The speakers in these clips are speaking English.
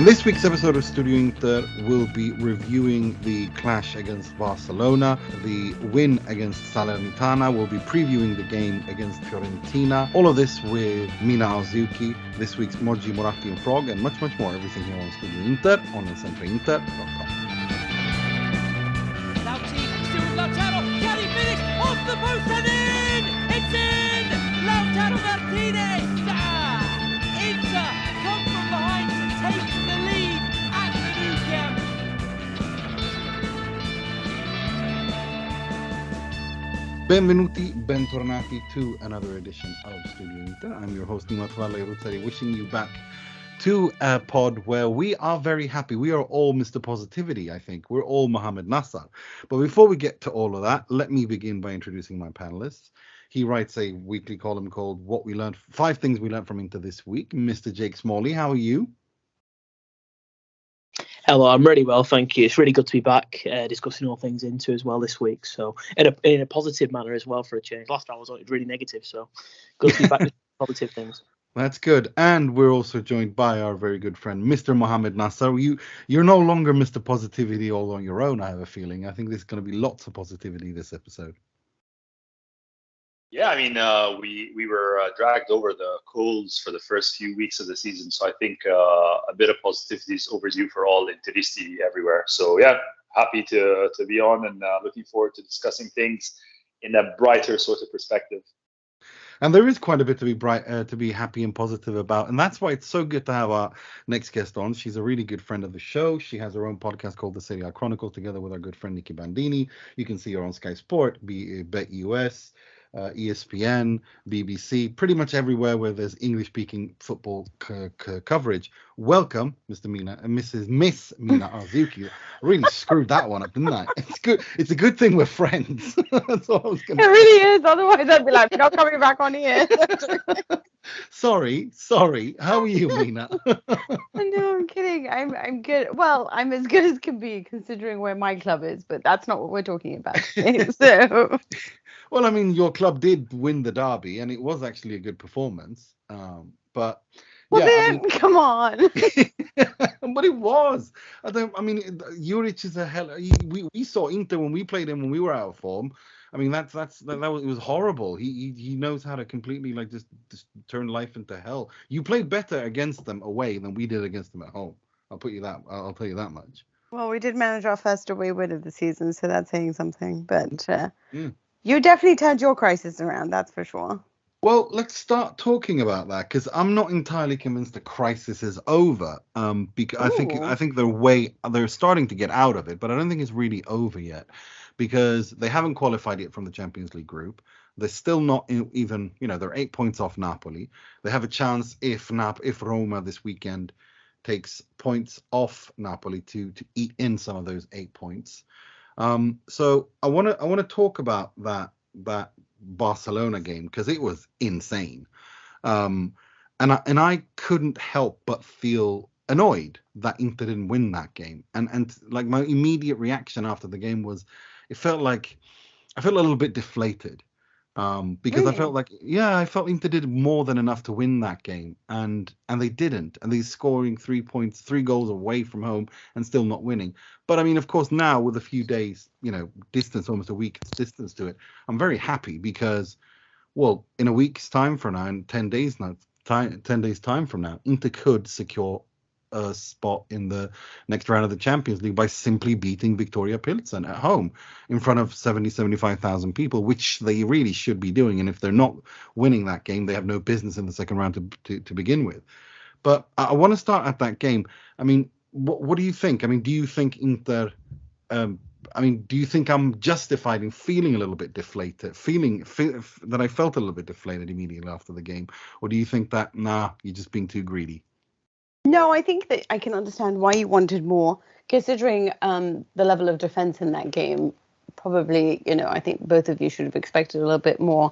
In this week's episode of Studio Inter, we'll be reviewing the clash against Barcelona, the win against Salernitana. We'll be previewing the game against Fiorentina. All of this with Mina, Rzouki, this week's Moggi, Moratti and Frog, and much, much more. Everything here on Studio Inter on SempreInter.com. Can he finish off the post and in? It's in! Lautaro Martinez! Inter come from behind to take the lead at the Nou Camp. Benvenuti, bentornati to another edition of Studio Inter. I'm your host, Nima, Tavallaey, wishing you back to a pod where we are very happy. We are all Mr. Positivity, I think. We're all Mohamed Nassar. But before we get to all of that, let me begin by introducing my panelists. He writes a weekly column called What We Learned, 5 Things We Learned from Inter This Week. Mr. Jake Smalley, how are you? Hello, I'm really well, thank you. It's really good to be back discussing all things Inter as well this week. So in a positive manner as well for a change. Last time I was really negative, so good to be back with positive things. That's good. And we're also joined by our very good friend, Mr. Mohamed Nassar. You're no longer Mr. Positivity all on your own, I have a feeling. I think there's going to be lots of positivity this episode. Yeah, I mean, we were dragged over the coals for the first few weeks of the season. So I think a bit of positivity is overdue for all Interisti everywhere. So yeah, happy to be on and looking forward to discussing things in a brighter sort of perspective. And there is quite a bit to be happy and positive about. And that's why it's so good to have our next guest on. She's a really good friend of the show. She has her own podcast called the Serie Chronicle together with our good friend Nicky Bandini. You can see her on Sky Sport, BetUS, ESPN, BBC, pretty much everywhere where there's English-speaking football coverage. Welcome, Mr. Mina and Miss Mina Rzouki. I really screwed that one up, didn't I? It's good. It's a good thing we're friends. That's all I was going to say. It really is. Otherwise, I'd be like, we're not coming back on here. Sorry. How are you, Mina? No, I'm kidding. I'm good. Well, I'm as good as can be considering where my club is, but that's not what we're talking about today. So. Well, I mean, your club did win the derby, and it was actually a good performance. But well, yeah, then, come on. But it was. Juric is a hell. We saw Inter when we played him when we were out of form. I mean, that was it was horrible. He knows how to completely just turn life into hell. You played better against them away than we did against them at home. I'll tell you that much. Well, we did manage our first away win of the season, so that's saying something. But you definitely turned your crisis around, that's for sure. Well, let's start talking about that because I'm not entirely convinced the crisis is over. Because I think they're starting to get out of it, but I don't think it's really over yet because they haven't qualified yet from the Champions League group. They're still not even, they're 8 points off Napoli. They have a chance if Roma this weekend takes points off Napoli to eat in some of those 8 points. So I want to talk about that Barcelona game because it was insane. And I couldn't help but feel annoyed that Inter didn't win that game. And like my immediate reaction after the game was I felt a little bit deflated. Because really? I felt Inter did more than enough to win that game, and they didn't, and they're scoring 3 goals away from home and still not winning. But I mean, of course, now with a few days, distance, almost a week's distance to it, I'm very happy because, well, in a week's time from now, in 10 days time from now, Inter could secure a spot in the next round of the Champions League by simply beating Viktoria Pilsen at home in front of 75,000 people, which they really should be doing. And if they're not winning that game, they have no business in the second round to begin with. But I want to start at that game. I mean, what do you think? I mean, do you think Inter? Do you think I'm justified in feeling a little bit deflated, that I felt a little bit deflated immediately after the game, or do you think that you're just being too greedy? No, I think that I can understand why you wanted more, considering the level of defense in that game. Probably, I think both of you should have expected a little bit more,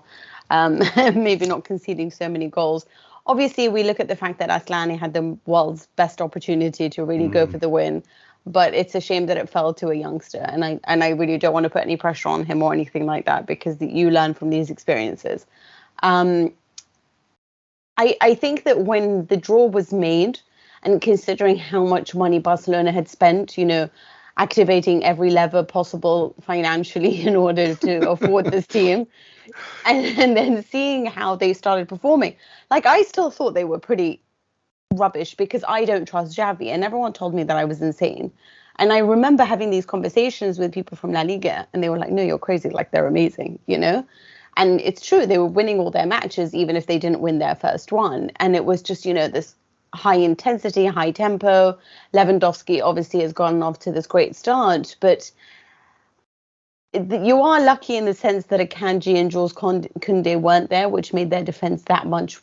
maybe not conceding so many goals. Obviously, we look at the fact that Asllani had the world's best opportunity to really go for the win, but it's a shame that it fell to a youngster. And I really don't want to put any pressure on him or anything like that because you learn from these experiences. I think that when the draw was made, And considering how much money Barcelona had spent, activating every lever possible financially in order to afford this team, and then seeing how they started performing. Like, I still thought they were pretty rubbish because I don't trust Xavi, and everyone told me that I was insane. And I remember having these conversations with people from La Liga, and they were like, no, you're crazy. Like, they're amazing, And it's true. They were winning all their matches, even if they didn't win their first one. And it was just, this high intensity, high tempo. Lewandowski obviously has gotten off to this great start, but you are lucky in the sense that Akanji and Jules Koundé weren't there, which made their defense that much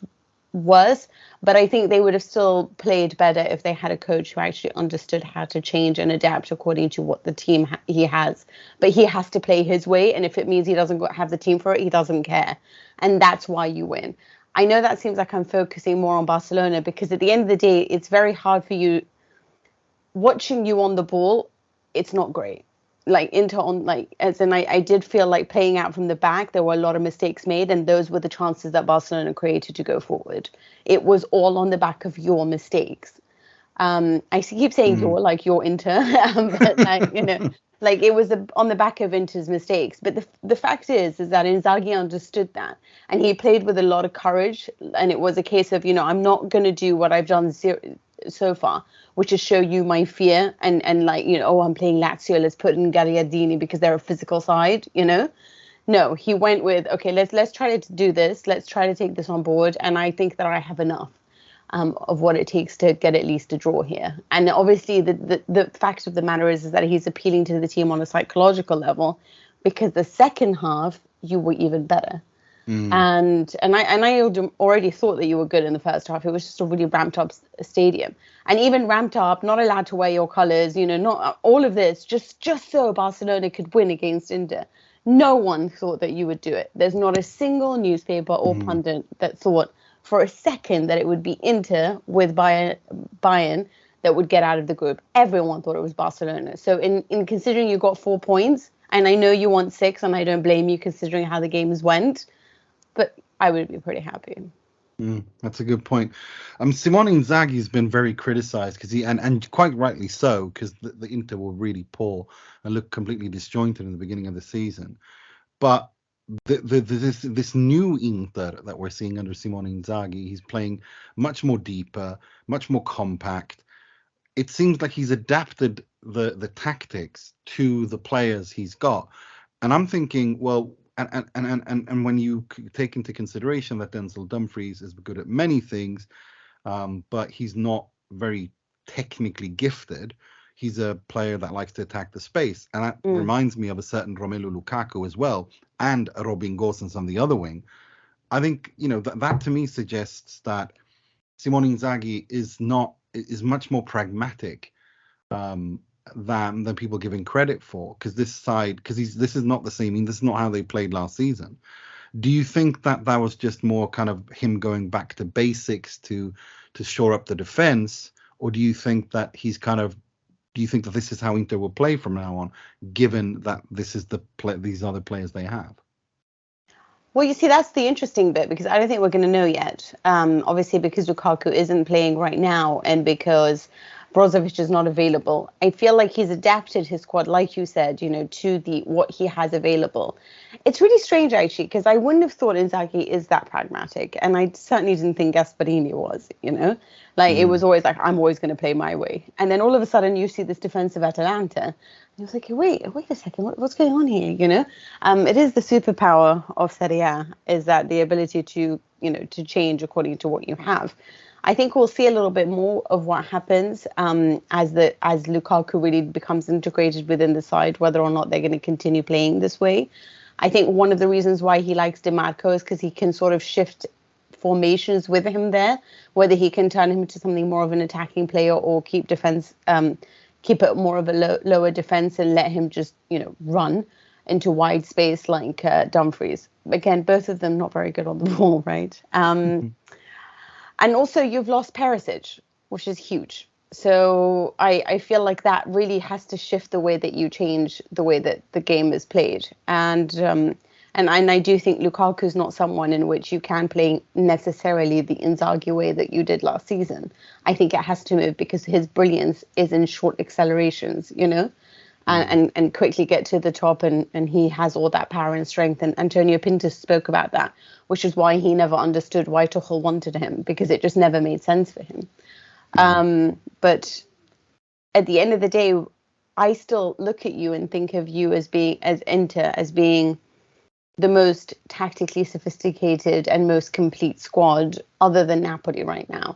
worse. But I think they would have still played better if they had a coach who actually understood how to change and adapt according to what the team he has. But he has to play his way, and if it means he doesn't have the team for it, he doesn't care. And that's why you win. I know that seems like I'm focusing more on Barcelona, because at the end of the day, it's very hard for you. Watching you on the ball, it's not great. Like, Inter on, like, as in, I did feel like playing out from the back, there were a lot of mistakes made, and those were the chances that Barcelona created to go forward. It was all on the back of your mistakes. I keep saying you're Inter, but like it was on the back of Inter's mistakes. But the fact is that Inzaghi understood that, and he played with a lot of courage, and it was a case of, I'm not going to do what I've done so far, which is show you my fear and I'm playing Lazio, let's put in Gagliardini because they're a physical side, No, he went with, okay, let's try to do this, let's try to take this on board, and I think that I have enough of what it takes to get at least a draw here. And obviously the fact of the matter is that he's appealing to the team on a psychological level, because the second half you were even better. And I already thought that you were good in the first half. It was just a really ramped up stadium, and even ramped up, not allowed to wear your colours, not all of this, just so Barcelona could win against Inter. No one thought that you would do it. There's not a single newspaper or pundit that thought for a second that it would be Inter with Bayern that would get out of the group. Everyone thought it was Barcelona. So in considering you got 4 points, and I know you want 6, and I don't blame you considering how the games went, but I would be pretty happy. That's a good point. Simone Inzaghi's been very criticised because and quite rightly so, because the Inter were really poor and looked completely disjointed in the beginning of the season. But this new Inter that we're seeing under Simone Inzaghi, he's playing much more deeper, much more compact. It seems like he's adapted the tactics to the players he's got, and I'm thinking, well. And when you take into consideration that Denzel Dumfries is good at many things, but he's not very technically gifted, he's a player that likes to attack the space. And that reminds me of a certain Romelu Lukaku as well, and a Robin Gosens on the other wing. I think, that to me suggests that Simone Inzaghi is much more pragmatic than people giving credit for, because this is not the same. This is not how they played last season. Do you think that was just more kind of him going back to basics to shore up the defense, or do you think that this is how Inter will play from now on, given that this is these are the players they have? Well, you see, that's the interesting bit, because I don't think we're going to know yet. Obviously, because Lukaku isn't playing right now, and because Brozovic is not available, I feel like he's adapted his squad, like you said, to what he has available. It's really strange, actually, because I wouldn't have thought Inzaghi is that pragmatic, and I certainly didn't think Gasperini was, It was always like, I'm always going to play my way. And then all of a sudden you see this defensive Atalanta, and I was like, wait a second, what's going on here, It is the superpower of Serie A, is that the ability to, to change according to what you have. I think we'll see a little bit more of what happens as Lukaku really becomes integrated within the side, whether or not they're going to continue playing this way. I think one of the reasons why he likes DiMarco is because he can sort of shift formations with him there, whether he can turn him into something more of an attacking player or keep it more of a lower defense and let him just, run into wide space like Dumfries. Again, both of them not very good on the ball, right? And also you've lost Perisic, which is huge. So I feel like that really has to shift the way that you change the way that the game is played. And And I do think Lukaku's not someone in which you can play necessarily the Inzaghi way that you did last season. I think it has to move because his brilliance is in short accelerations, and quickly get to the top, and he has all that power and strength. And Antonio Pinto spoke about that, which is why he never understood why Tuchel wanted him, because it just never made sense for him. But at the end of the day, I still look at you and think of you as being the most tactically sophisticated and most complete squad other than Napoli right now.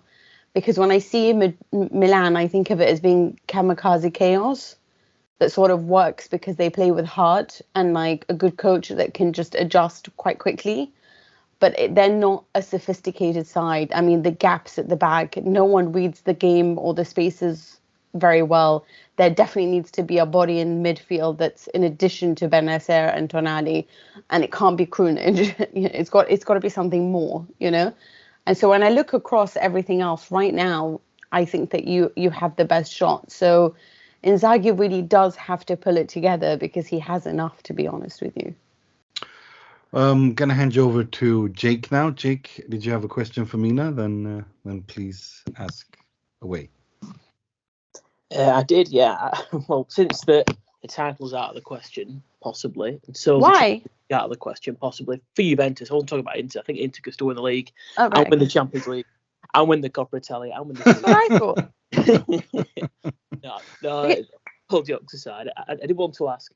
Because when I see Milan, I think of it as being kamikaze chaos that sort of works because they play with heart and like a good coach that can just adjust quite quickly. But they're not a sophisticated side. I mean, the gaps at the back, no one reads the game or the spaces very well. There definitely needs to be a body in midfield that's in addition to Bennacer and Tonali, and it can't be Krunic. It's got to be something more, And so when I look across everything else right now, I think that you have the best shot. So Inzaghi really does have to pull it together because he has enough, to be honest with you. I'm gonna hand you over to Jake now. Jake, did you have a question for Mina? Then please ask away. I did, yeah. Well, since the title's out of the question, possibly, and so why out of the question, possibly for Juventus. I won't talk about Inter. I think Inter could still win the league, and win the Champions League, and win the Coppa Italia, and win the. That's what I thought. no. All jokes aside, I did want to ask,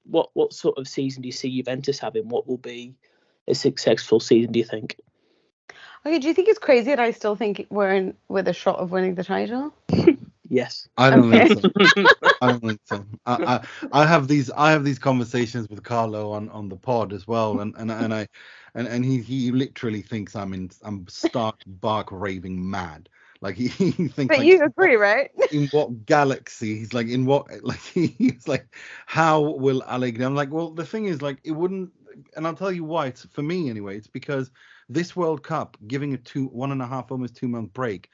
what sort of season do you see Juventus having? What will be a successful season, do you think? Okay, do you think it's crazy that I still think we're in with a shot of winning the title? Yes. I don't think so. I don't think so. I have these conversations with Carlo on the pod as well, and he literally thinks I'm stark bark raving mad. Like he thinks. But like, you agree, right? In what galaxy? He's like, in what? Like he's like, how will Allegri? I'm like, well, the thing is, like, it wouldn't. And I'll tell you why. It's for me anyway. It's because this World Cup, giving a 1.5, almost 2 month break,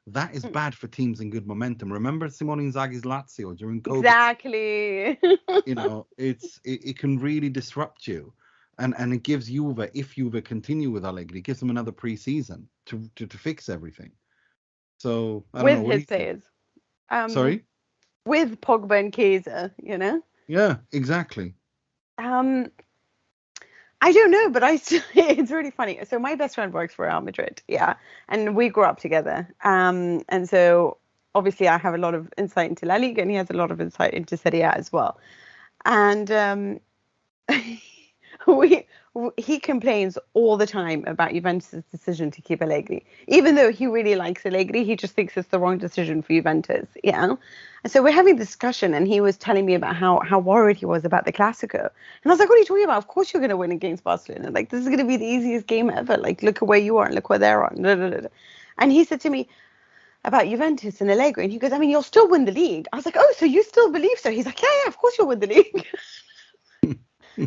that is bad for teams in good momentum. Remember Simone Inzaghi's Lazio during COVID? Exactly. It can really disrupt you. And it gives Juve, if Juve continue with Allegri, it gives them another pre-season to fix everything. So I don't know. With his players. Sorry? With Pogba and Chiesa, Yeah, exactly. I don't know, but it's really funny. So my best friend works for Real Madrid, yeah, and we grew up together. And so obviously I have a lot of insight into La Liga, and he has a lot of insight into Serie A as well. And he complains all the time about Juventus' decision to keep Allegri. Even though he really likes Allegri, he just thinks it's the wrong decision for Juventus, yeah. And so we're having a discussion, and he was telling me about how worried he was about the Clasico. And I was like, what are you talking about? Of course you're going to win against Barcelona. Like, this is going to be the easiest game ever. Like, look at where you are and look where they're on. And he said to me about Juventus and Allegri, and he goes, I mean, you'll still win the league. I was like, oh, so you still believe so? He's like, yeah, of course you'll win the league.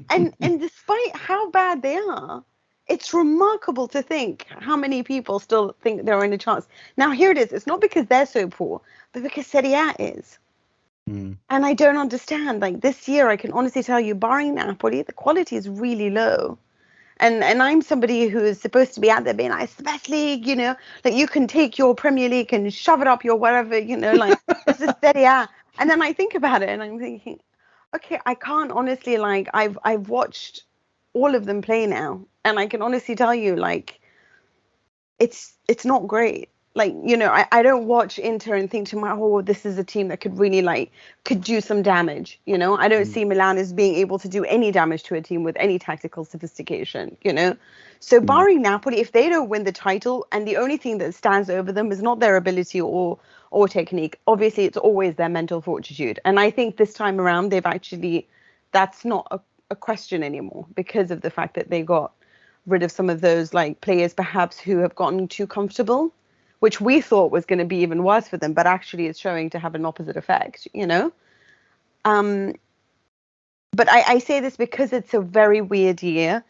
And despite how bad they are, it's remarkable to think how many people still think they're in a chance. Now, here it is. It's not because they're so poor, but because Serie A is. And I don't understand. Like, this year, I can honestly tell you, barring Napoli, the quality is really low. And I'm somebody who is supposed to be out there being like, it's the best league, like you can take your Premier League and shove it up your whatever, like this is Serie A. And then I think about it and I'm thinking, okay, I can't honestly, like, I've watched all of them play now, and I can honestly tell you, like, it's not great. Like, I don't watch Inter and think to myself, oh, this is a team that could really, could do some damage, I don't see Milan as being able to do any damage to a team with any tactical sophistication, So barring Napoli, if they don't win the title, and the only thing that stands over them is not their ability or technique, obviously it's always their mental fortitude. And I think this time around, that's not a question anymore, because of the fact that they got rid of some of those players perhaps who have gotten too comfortable, which we thought was going to be even worse for them, but actually is showing to have an opposite effect, But I say this because it's a very weird year,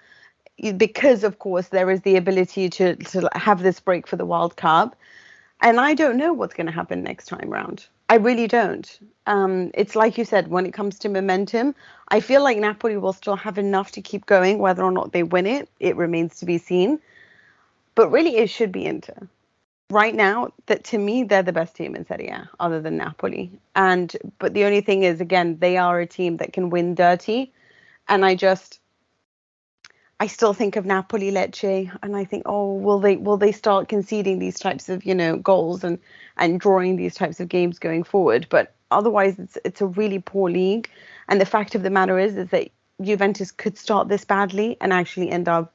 because of course there is the ability to have this break for the World Cup. And I don't know what's going to happen next time round. I really don't. It's like you said, when it comes to momentum, I feel like Napoli will still have enough to keep going. Whether or not they win it, it remains to be seen. But really, it should be Inter. Right now, that to me, they're the best team in Serie A, other than Napoli. But the only thing is, again, they are a team that can win dirty. And I still think of Napoli, Lecce, and I think, oh, will they start conceding these types of, goals and drawing these types of games going forward? But otherwise, it's a really poor league. And the fact of the matter is that Juventus could start this badly and actually end up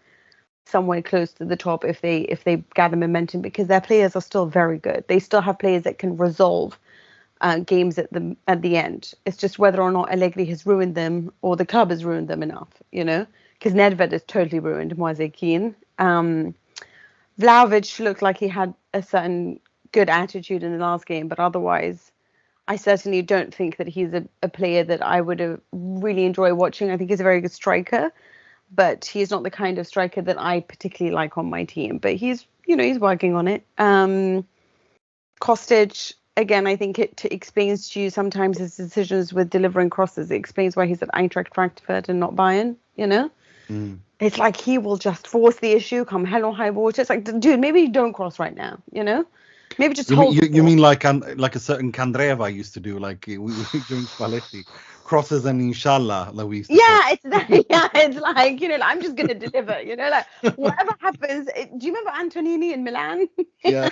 somewhere close to the top if they gather momentum, because their players are still very good. They still have players that can resolve games at the end. It's just whether or not Allegri has ruined them or the club has ruined them enough, because Nedved is totally ruined Moise Kean. Vlahovic looked like he had a certain good attitude in the last game, but otherwise I certainly don't think that he's a player that I would have really enjoy watching. I think he's a very good striker, but he's not the kind of striker that I particularly like on my team. But he's working on it. Kostic, again, I think it explains to you sometimes his decisions with delivering crosses. It explains why he's at Eintracht Frankfurt and not Bayern, It's like he will just force the issue, come hell or high water. It's like, dude, maybe you don't cross right now, Maybe just hold. You mean like a certain Candreva used to do, like we doing Spalletti, crosses and inshallah, like we used to it's like, I'm just gonna deliver, like whatever happens. Do you remember Antonini in Milan? Yeah,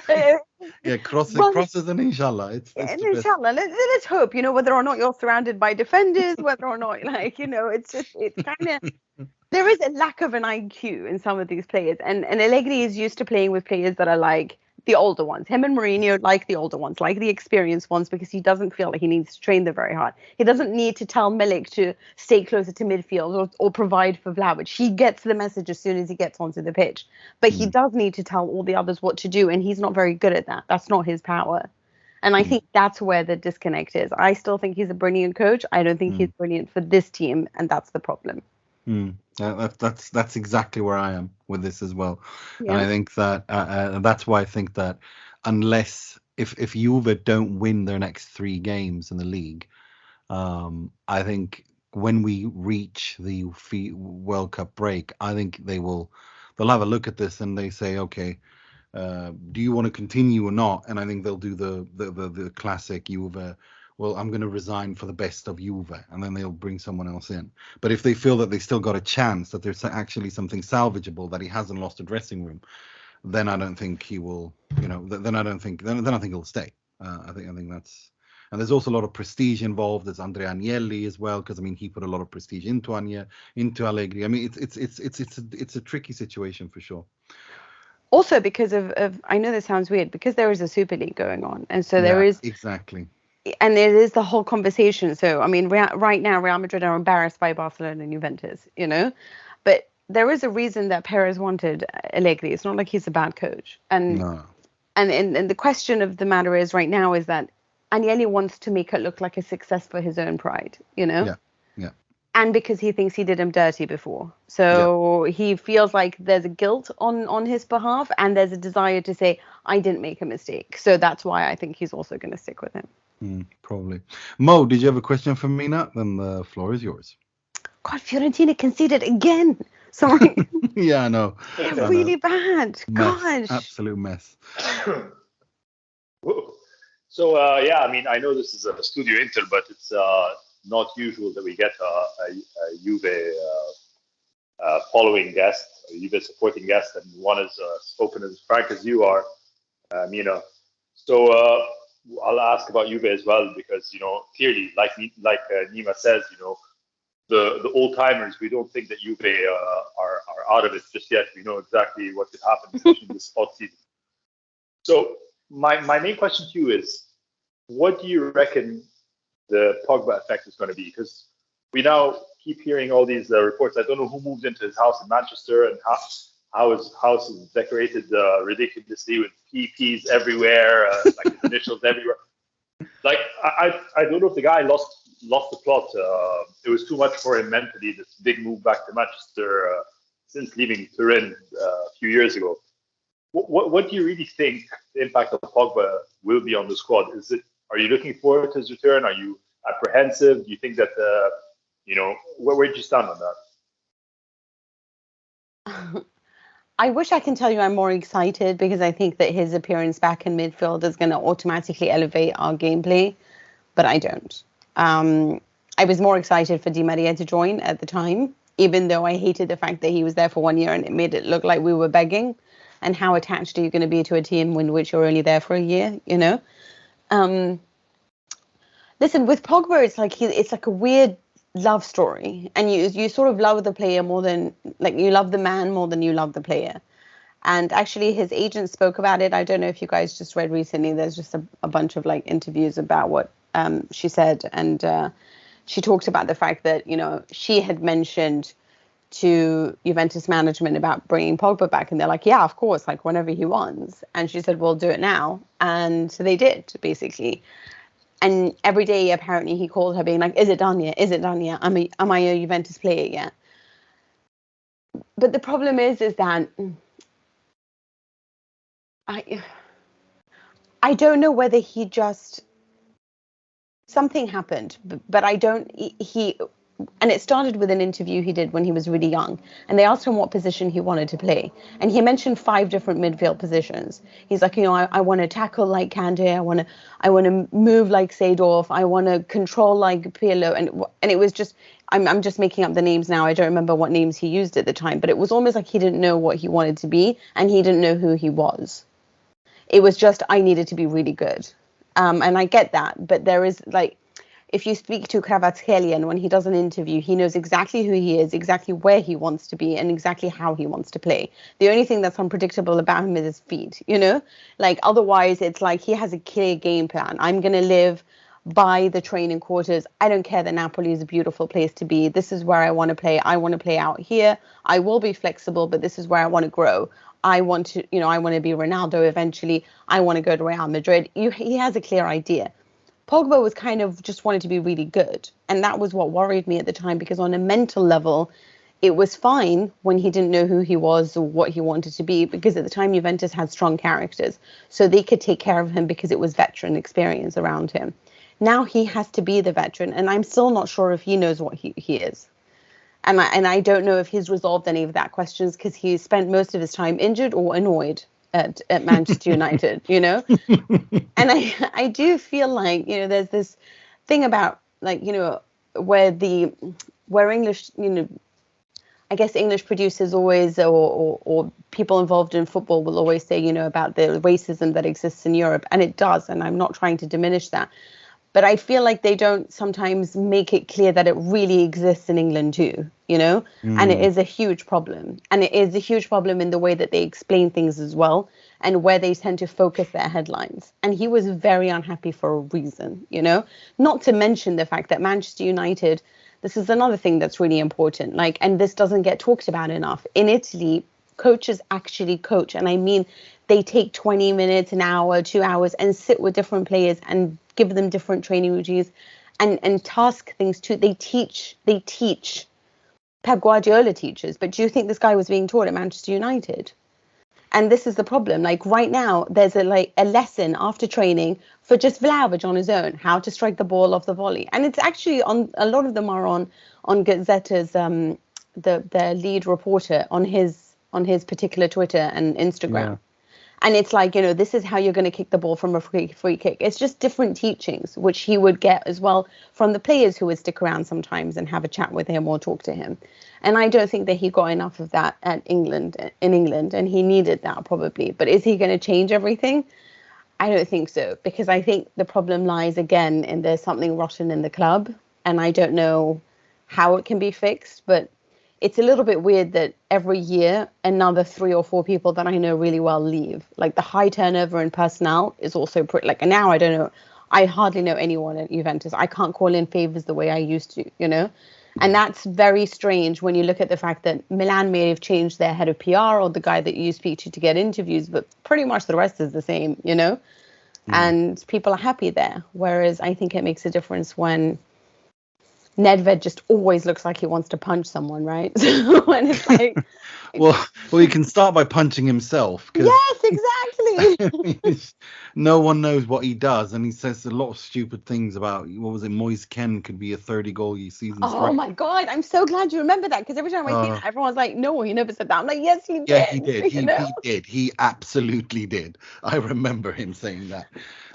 crosses and inshallah. It's inshallah. Let's hope, whether or not you're surrounded by defenders, whether or not it's kind of. There is a lack of an IQ in some of these players, and Allegri is used to playing with players that are like the older ones. Him and Mourinho like the older ones, like the experienced ones, because he doesn't feel like he needs to train them very hard. He doesn't need to tell Milik to stay closer to midfield or provide for Vlahovic. He gets the message as soon as he gets onto the pitch. But he does need to tell all the others what to do, and he's not very good at that. That's not his power. And I think that's where the disconnect is. I still think he's a brilliant coach. I don't think he's brilliant for this team, and that's the problem. That's exactly where I am with this as well. Yeah. And I think that that's why I think that unless if Juve don't win their next 3 games in the league, I think when we reach the World Cup break, I think they'll have a look at this and they say, okay, do you want to continue or not? And I think they'll do the classic Juve. Well, I'm going to resign for the best of Juve, and then they'll bring someone else in. But if they feel that they still got a chance, that there's actually something salvageable, that he hasn't lost a dressing room, then I don't think he will. Then I think he'll stay. I think that's. And there's also a lot of prestige involved. There's Andrea Agnelli as well, because he put a lot of prestige into Allegri. It's a tricky situation for sure. Also, because of I know this sounds weird, because there is a Super League going on, and so there is exactly. And it is the whole conversation. So, right now, Real Madrid are embarrassed by Barcelona and Juventus, But there is a reason that Perez wanted Allegri. It's not like he's a bad coach. And the question of the matter is right now is that Agnelli wants to make it look like a success for his own pride, Yeah. And because he thinks he did him dirty before. So he feels like there's a guilt on his behalf, and there's a desire to say, I didn't make a mistake. So that's why I think he's also going to stick with him. Probably. Mo, did you have a question for Mina? Then the floor is yours. God, Fiorentina conceded again. Sorry. Yeah, I know. They're really bad. Gosh. Absolute mess. So, I know this is a StudioInter, but it's not usual that we get a Juve following guest, a Juve supporting guest, and one is spoken as frank as you are, Mina. So, I'll ask about Juve as well, because clearly, like Nima says, the old timers, we don't think that Juve are out of it just yet. We know exactly what could happen, especially in this odd season. So my main question to you is, what do you reckon the Pogba effect is going to be? Because we now keep hearing all these reports. I don't know who moved into his house in Manchester and how his house is decorated ridiculously with PPs everywhere, like his initials everywhere. Like I don't know if the guy lost the plot. It was too much for him mentally, this big move back to Manchester since leaving Turin a few years ago. What do you really think the impact of Pogba will be on the squad? Is it Are you looking forward to his return? Are you apprehensive? Do you think that, where do you stand on that? I wish I can tell you I'm more excited, because I think that his appearance back in midfield is going to automatically elevate our gameplay, but I don't. I was more excited for Di Maria to join at the time, even though I hated the fact that he was there for 1 year and it made it look like we were begging. And how attached are you going to be to a team in which you're only there for a year, Listen, with Pogba, it's like a weird love story, and you sort of love the player more than, like, you love the man more than you love the player. And actually his agent spoke about it. I don't know if you guys just read recently, there's just a bunch of like interviews about what she said, and she talked about the fact that she had mentioned to Juventus management about bringing Pogba back, and they're like, yeah, of course, like whenever he wants. And she said, well, do it now. And so they did, basically. And every day, apparently, he called her being like, is it done yet? Is it done yet? Am I a Juventus player yet? But the problem is that I don't know whether he just, something happened, but I don't, and it started with an interview he did when he was really young, and they asked him what position he wanted to play, and he mentioned 5 different midfield positions. He's like, I want to tackle like Kante, I want to move like Seedorf, I want to control like Pirlo, and it was just, I'm just making up the names now. I don't remember what names he used at the time, but it was almost like he didn't know what he wanted to be, and he didn't know who he was. It was just, I needed to be really good, and I get that, but there is like, if you speak to Kvaratskhelia, when he does an interview, he knows exactly who he is, exactly where he wants to be, and exactly how he wants to play. The only thing that's unpredictable about him is his feet, Like, otherwise, it's like he has a clear game plan. I'm going to live by the training quarters. I don't care that Napoli is a beautiful place to be. This is where I want to play. I want to play out here. I will be flexible, but this is where I want to grow. I want to, I want to be Ronaldo eventually. I want to go to Real Madrid. He has a clear idea. Pogba was kind of just wanted to be really good. And that was what worried me at the time, because on a mental level, it was fine when he didn't know who he was or what he wanted to be, because at the time Juventus had strong characters. So they could take care of him because it was veteran experience around him. Now he has to be the veteran, and I'm still not sure if he knows what he is. And I don't know if he's resolved any of that questions, because he spent most of his time injured or annoyed at Manchester United, And I do feel like, there's this thing about, like, where English, I guess English producers always, or people involved in football will always say, about the racism that exists in Europe. And it does. And I'm not trying to diminish that. But I feel like they don't sometimes make it clear that it really exists in England too, And it is a huge problem. And it is a huge problem in the way that they explain things as well, and where they tend to focus their headlines. And he was very unhappy for a reason, Not to mention the fact that Manchester United, this is another thing that's really important, and this doesn't get talked about enough. In Italy, coaches actually coach. And I mean, they take 20 minutes, an hour, 2 hours, and sit with different players and give them different training routines and task things too. They teach. Pep Guardiola teaches. But do you think this guy was being taught at Manchester United? And this is the problem. Like, right now, there's a lesson after training for just Vlahovic on his own, how to strike the ball off the volley. And it's actually on, a lot of them are on Gazzetta's, the lead reporter on his particular Twitter and Instagram. Yeah. And it's like, this is how you're going to kick the ball from a free kick. It's just different teachings, which he would get as well from the players who would stick around sometimes and have a chat with him or talk to him. And I don't think that he got enough of that in England, and he needed that probably. But is he going to change everything? I don't think so, because I think the problem lies again in there's something rotten in the club, and I don't know how it can be fixed, but it's a little bit weird that every year another 3 or 4 people that I know really well leave. Like, the high turnover in personnel is also pretty, like, now I don't know, I hardly know anyone at Juventus. I can't call in favors the way I used to, And that's very strange when you look at the fact that Milan may have changed their head of PR or the guy that you speak to get interviews, but pretty much the rest is the same, And people are happy there. Whereas I think it makes a difference when Nedved just always looks like he wants to punch someone, right? So when it's like, well, he can start by punching himself. Yes, exactly. no one knows what he does, and he says a lot of stupid things about what was it? Moise Ken could be a 30-goal season. Oh my God, I'm so glad you remember that, because every time I see that, everyone's like, "No, he never said that." I'm like, "Yes, he did." Yeah, he did. He did. He absolutely did. I remember him saying that.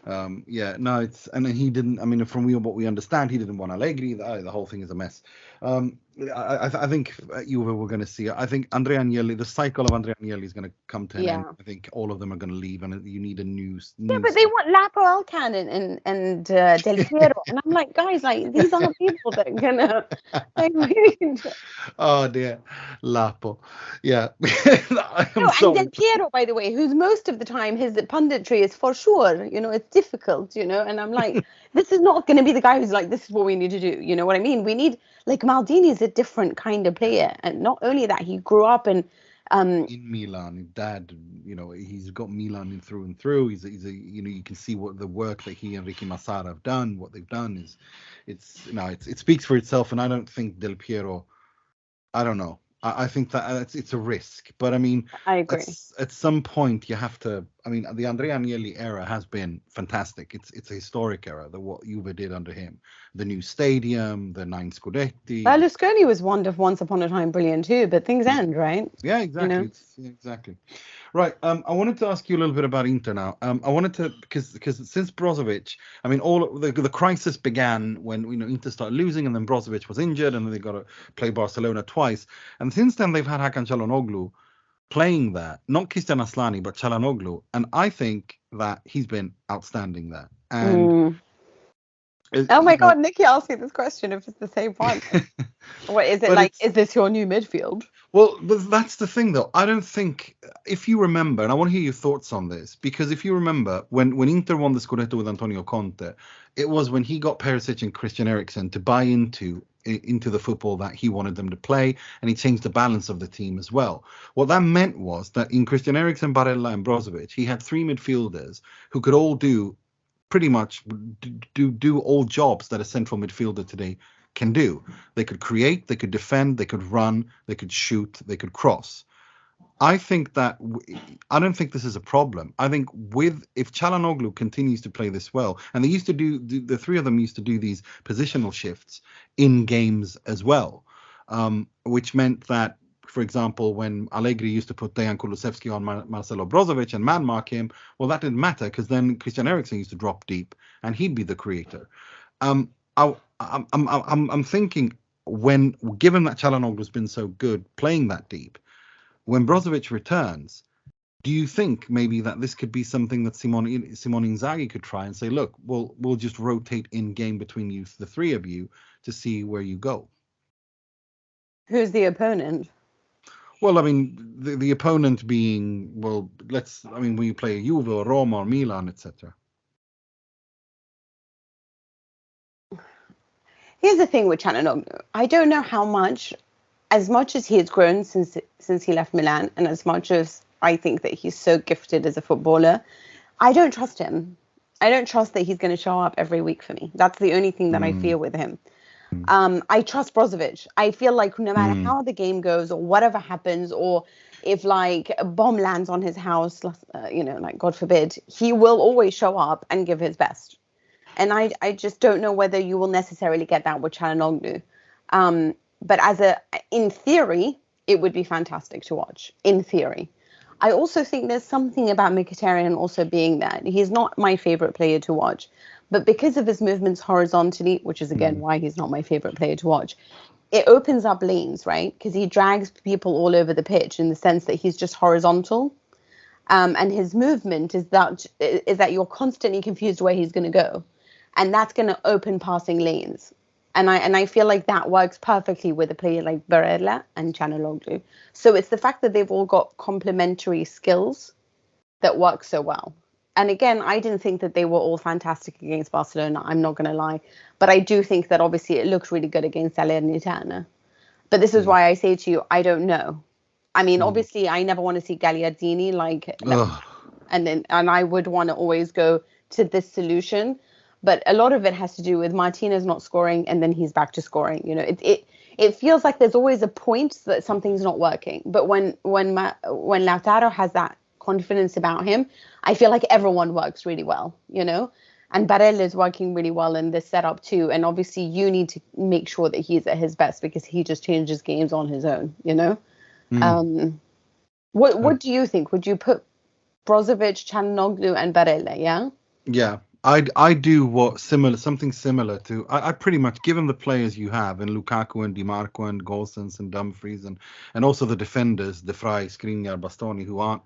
And then he didn't. I mean, from what we understand, he didn't want Allegri. The whole thing is a mess. I think Juve we're going to see. I think Andrea Agnelli, the cycle of Andrea Agnelli is going to come to an end. I think all of them are going to leave, and you need a new. Yeah, but they want Lapo, Elkan, and Del Piero, and I'm like, guys, like these aren't people that are gonna. Oh dear, Lapo. Yeah. And Del Piero, by the way, who's most of the time his punditry is for sure. It's difficult. And I'm like, this is not going to be the guy who's like, this is what we need to do. You know what I mean? We need, like, Maldini is a different kind of player, and not only that, he grew up in Milan. His dad, he's got Milan in through and through. He's a you can see what the work that he and Ricky Massara have done. What they've done is, it speaks for itself. And I don't think Del Piero. I don't know. I think that it's a risk, but I mean, I agree. At some point, you have to. I mean, the Andrea Agnelli era has been fantastic. It's a historic era. What Juve did under him, the new stadium, the 9 Scudetti. Berlusconi was once upon a time brilliant too, but things end, right? Yeah, exactly. Exactly. Right. I wanted to ask you a little bit about Inter now. I wanted to because since Brozovic, I mean, all the crisis began when Inter started losing, and then Brozovic was injured, and then they got to play Barcelona twice. And since then, they've had Hakan Calhanoglu playing there, not Christian Aslani, but Calhanoglu, and I think that he's been outstanding there. And oh my God, Nikki asked me this question if it's the same one. What is it like? Is this your new midfield? Well, that's the thing, though. I don't think, if you remember, and I want to hear your thoughts on this, because if you remember, when Inter won the Scudetto with Antonio Conte, it was when he got Perisic and Christian Eriksen to buy into the football that he wanted them to play, and he changed the balance of the team as well. What that meant was that in Christian Eriksen, Barella, and Brozovic, he had 3 midfielders who could all do pretty much do all jobs that a central midfielder today can do. They could create, they could defend, they could run, they could shoot, they could cross. I think that I don't think this is a problem. I think if Calhanoglu continues to play this well, and they used to do the 3 of them used to do these positional shifts in games as well, which meant that, for example, when Allegri used to put Dejan Kulusevski on Marcelo Brozovic and man mark him, well, that didn't matter, because then Christian Eriksen used to drop deep and he'd be the creator. I'm thinking, given that Calhanoglu's been so good playing that deep, when Brozovic returns, do you think maybe that this could be something that Simone Inzaghi could try and say, look, we'll just rotate in game between you, the 3 of you, to see where you go? Who's the opponent? Well, I mean, the opponent being, when you play Juve or Roma or Milan, etc. Here's the thing with Calhanoglu. I don't know how much, as much as he has grown since he left Milan, and as much as I think that he's so gifted as a footballer, I don't trust him. I don't trust that he's going to show up every week for me. That's the only thing that I fear with him. I trust Brozovic. I feel like no matter how the game goes or whatever happens, or if like a bomb lands on his house, like God forbid, he will always show up and give his best. And I just don't know whether you will necessarily get that with Calhanoglu. But in theory, it would be fantastic to watch. In theory. I also think there's something about Mkhitaryan also being that. He's not my favorite player to watch. But because of his movements horizontally, which is, again, why he's not my favorite player to watch, it opens up lanes, right? Because he drags people all over the pitch in the sense that he's just horizontal. And his movement is that you're constantly confused where he's going to go. And that's going to open passing lanes. And I feel like that works perfectly with a player like Barella and Calhanoglu. So it's the fact that they've all got complementary skills that work so well. And again, I didn't think that they were all fantastic against Barcelona. I'm not going to lie. But I do think that obviously it looked really good against Salernitana. But this is why I say to you, I don't know. I mean, obviously, I never want to see Gagliardini and I would want to always go to this solution. But a lot of it has to do with Martinez not scoring, and then he's back to scoring. It feels like there's always a point that something's not working. But when Lautaro has that confidence about him. I feel like everyone works really well, and Barella is working really well in this setup too. And obviously you need to make sure that he's at his best because he just changes games on his own, What do you think? Would you put Brozovic, Calhanoglu and Barella, yeah? Yeah. I do something similar to I pretty much, given the players you have in Lukaku and Di Marco and Gosens and Dumfries and also the defenders, De Vrij, Skriniar, Bastoni, who aren't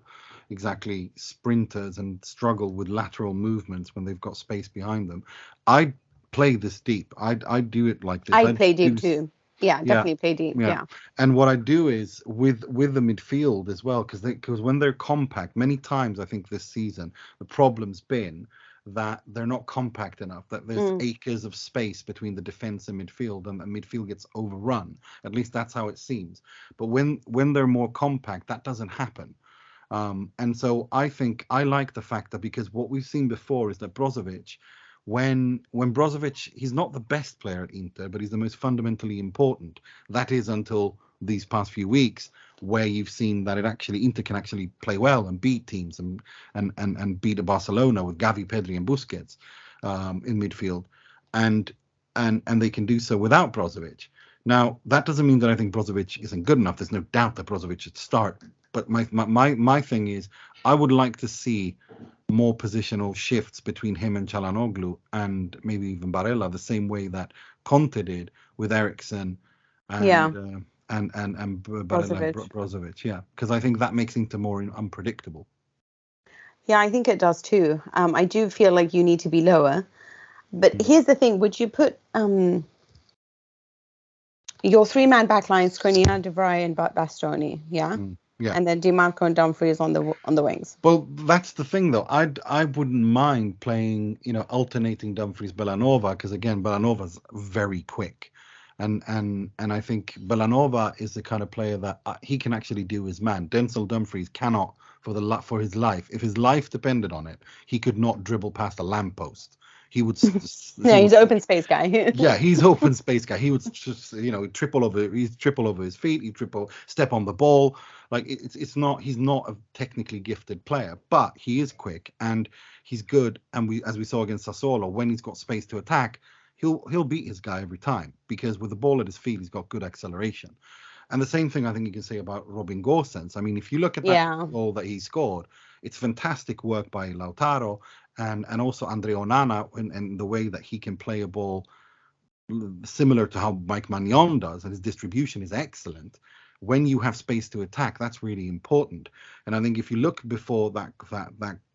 exactly sprinters and struggle with lateral movements when they've got space behind them. I play this deep. I do it like this. I play deep too. Yeah, definitely play deep. Yeah. And what I do is with the midfield as well, because when they're compact, many times I think this season the problem's been that they're not compact enough, that there's acres of space between the defense and midfield, and the midfield gets overrun. At least that's how it seems. But when they're more compact, that doesn't happen. And so I think I like the fact that, because what we've seen before is that Brozovic, when Brozovic, he's not the best player at Inter, but he's the most fundamentally important. That is until these past few weeks, where you've seen that Inter can actually play well and beat teams and beat a Barcelona with Gavi, Pedri, and Busquets in midfield, and they can do so without Brozovic. Now that doesn't mean that I think Brozovic isn't good enough. There's no doubt that Brozovic should start. But my thing is, I would like to see more positional shifts between him and Calhanoglu, and maybe even Barella, the same way that Conte did with Eriksen and Brozovic. Yeah, because I think that makes Inter more unpredictable. Yeah, I think it does too. I do feel like you need to be lower. But here's the thing: would you put your three-man backline, Skriniar, De Vrij, and Bastoni? Yeah. Yeah. And then Di Marco and Dumfries on the wings. Well, that's the thing, though. I wouldn't mind playing, alternating Dumfries, Belanova, because again, Belanova's very quick, and I think Belanova is the kind of player that he can actually do his man. Denzel Dumfries cannot, for his life. If his life depended on it, he could not dribble past a lamppost. He would. He's an open space guy. Yeah, he's open space guy. He would just, triple over his feet. He'd step on the ball. Like he's not a technically gifted player, but he is quick and he's good. And as we saw against Sassuolo, when he's got space to attack, he'll beat his guy every time, because with the ball at his feet, he's got good acceleration. And the same thing I think you can say about Robin Gosens. I mean, if you look at that goal that he scored, it's fantastic work by Lautaro and also Andrea Onana, and the way that he can play a ball similar to how Mike Maignan does, and his distribution is excellent. When you have space to attack, that's really important. And I think if you look before that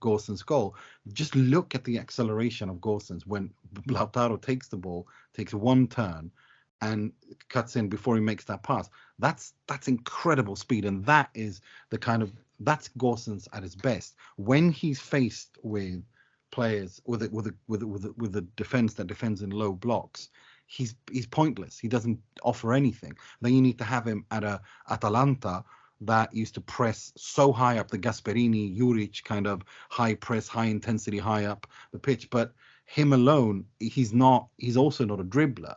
Gosens goal, just look at the acceleration of Gosens when Lautaro takes the ball, takes one turn, and cuts in before he makes that pass. That's incredible speed, and that is that's Gosens at his best. When he's faced with players with a defense that defends in low blocks, he's pointless. He doesn't offer anything. Then you need to have him at a Atalanta that used to press so high up, the Gasperini, Juric kind of high press, high intensity, high up the pitch. But him alone, he's also not a dribbler.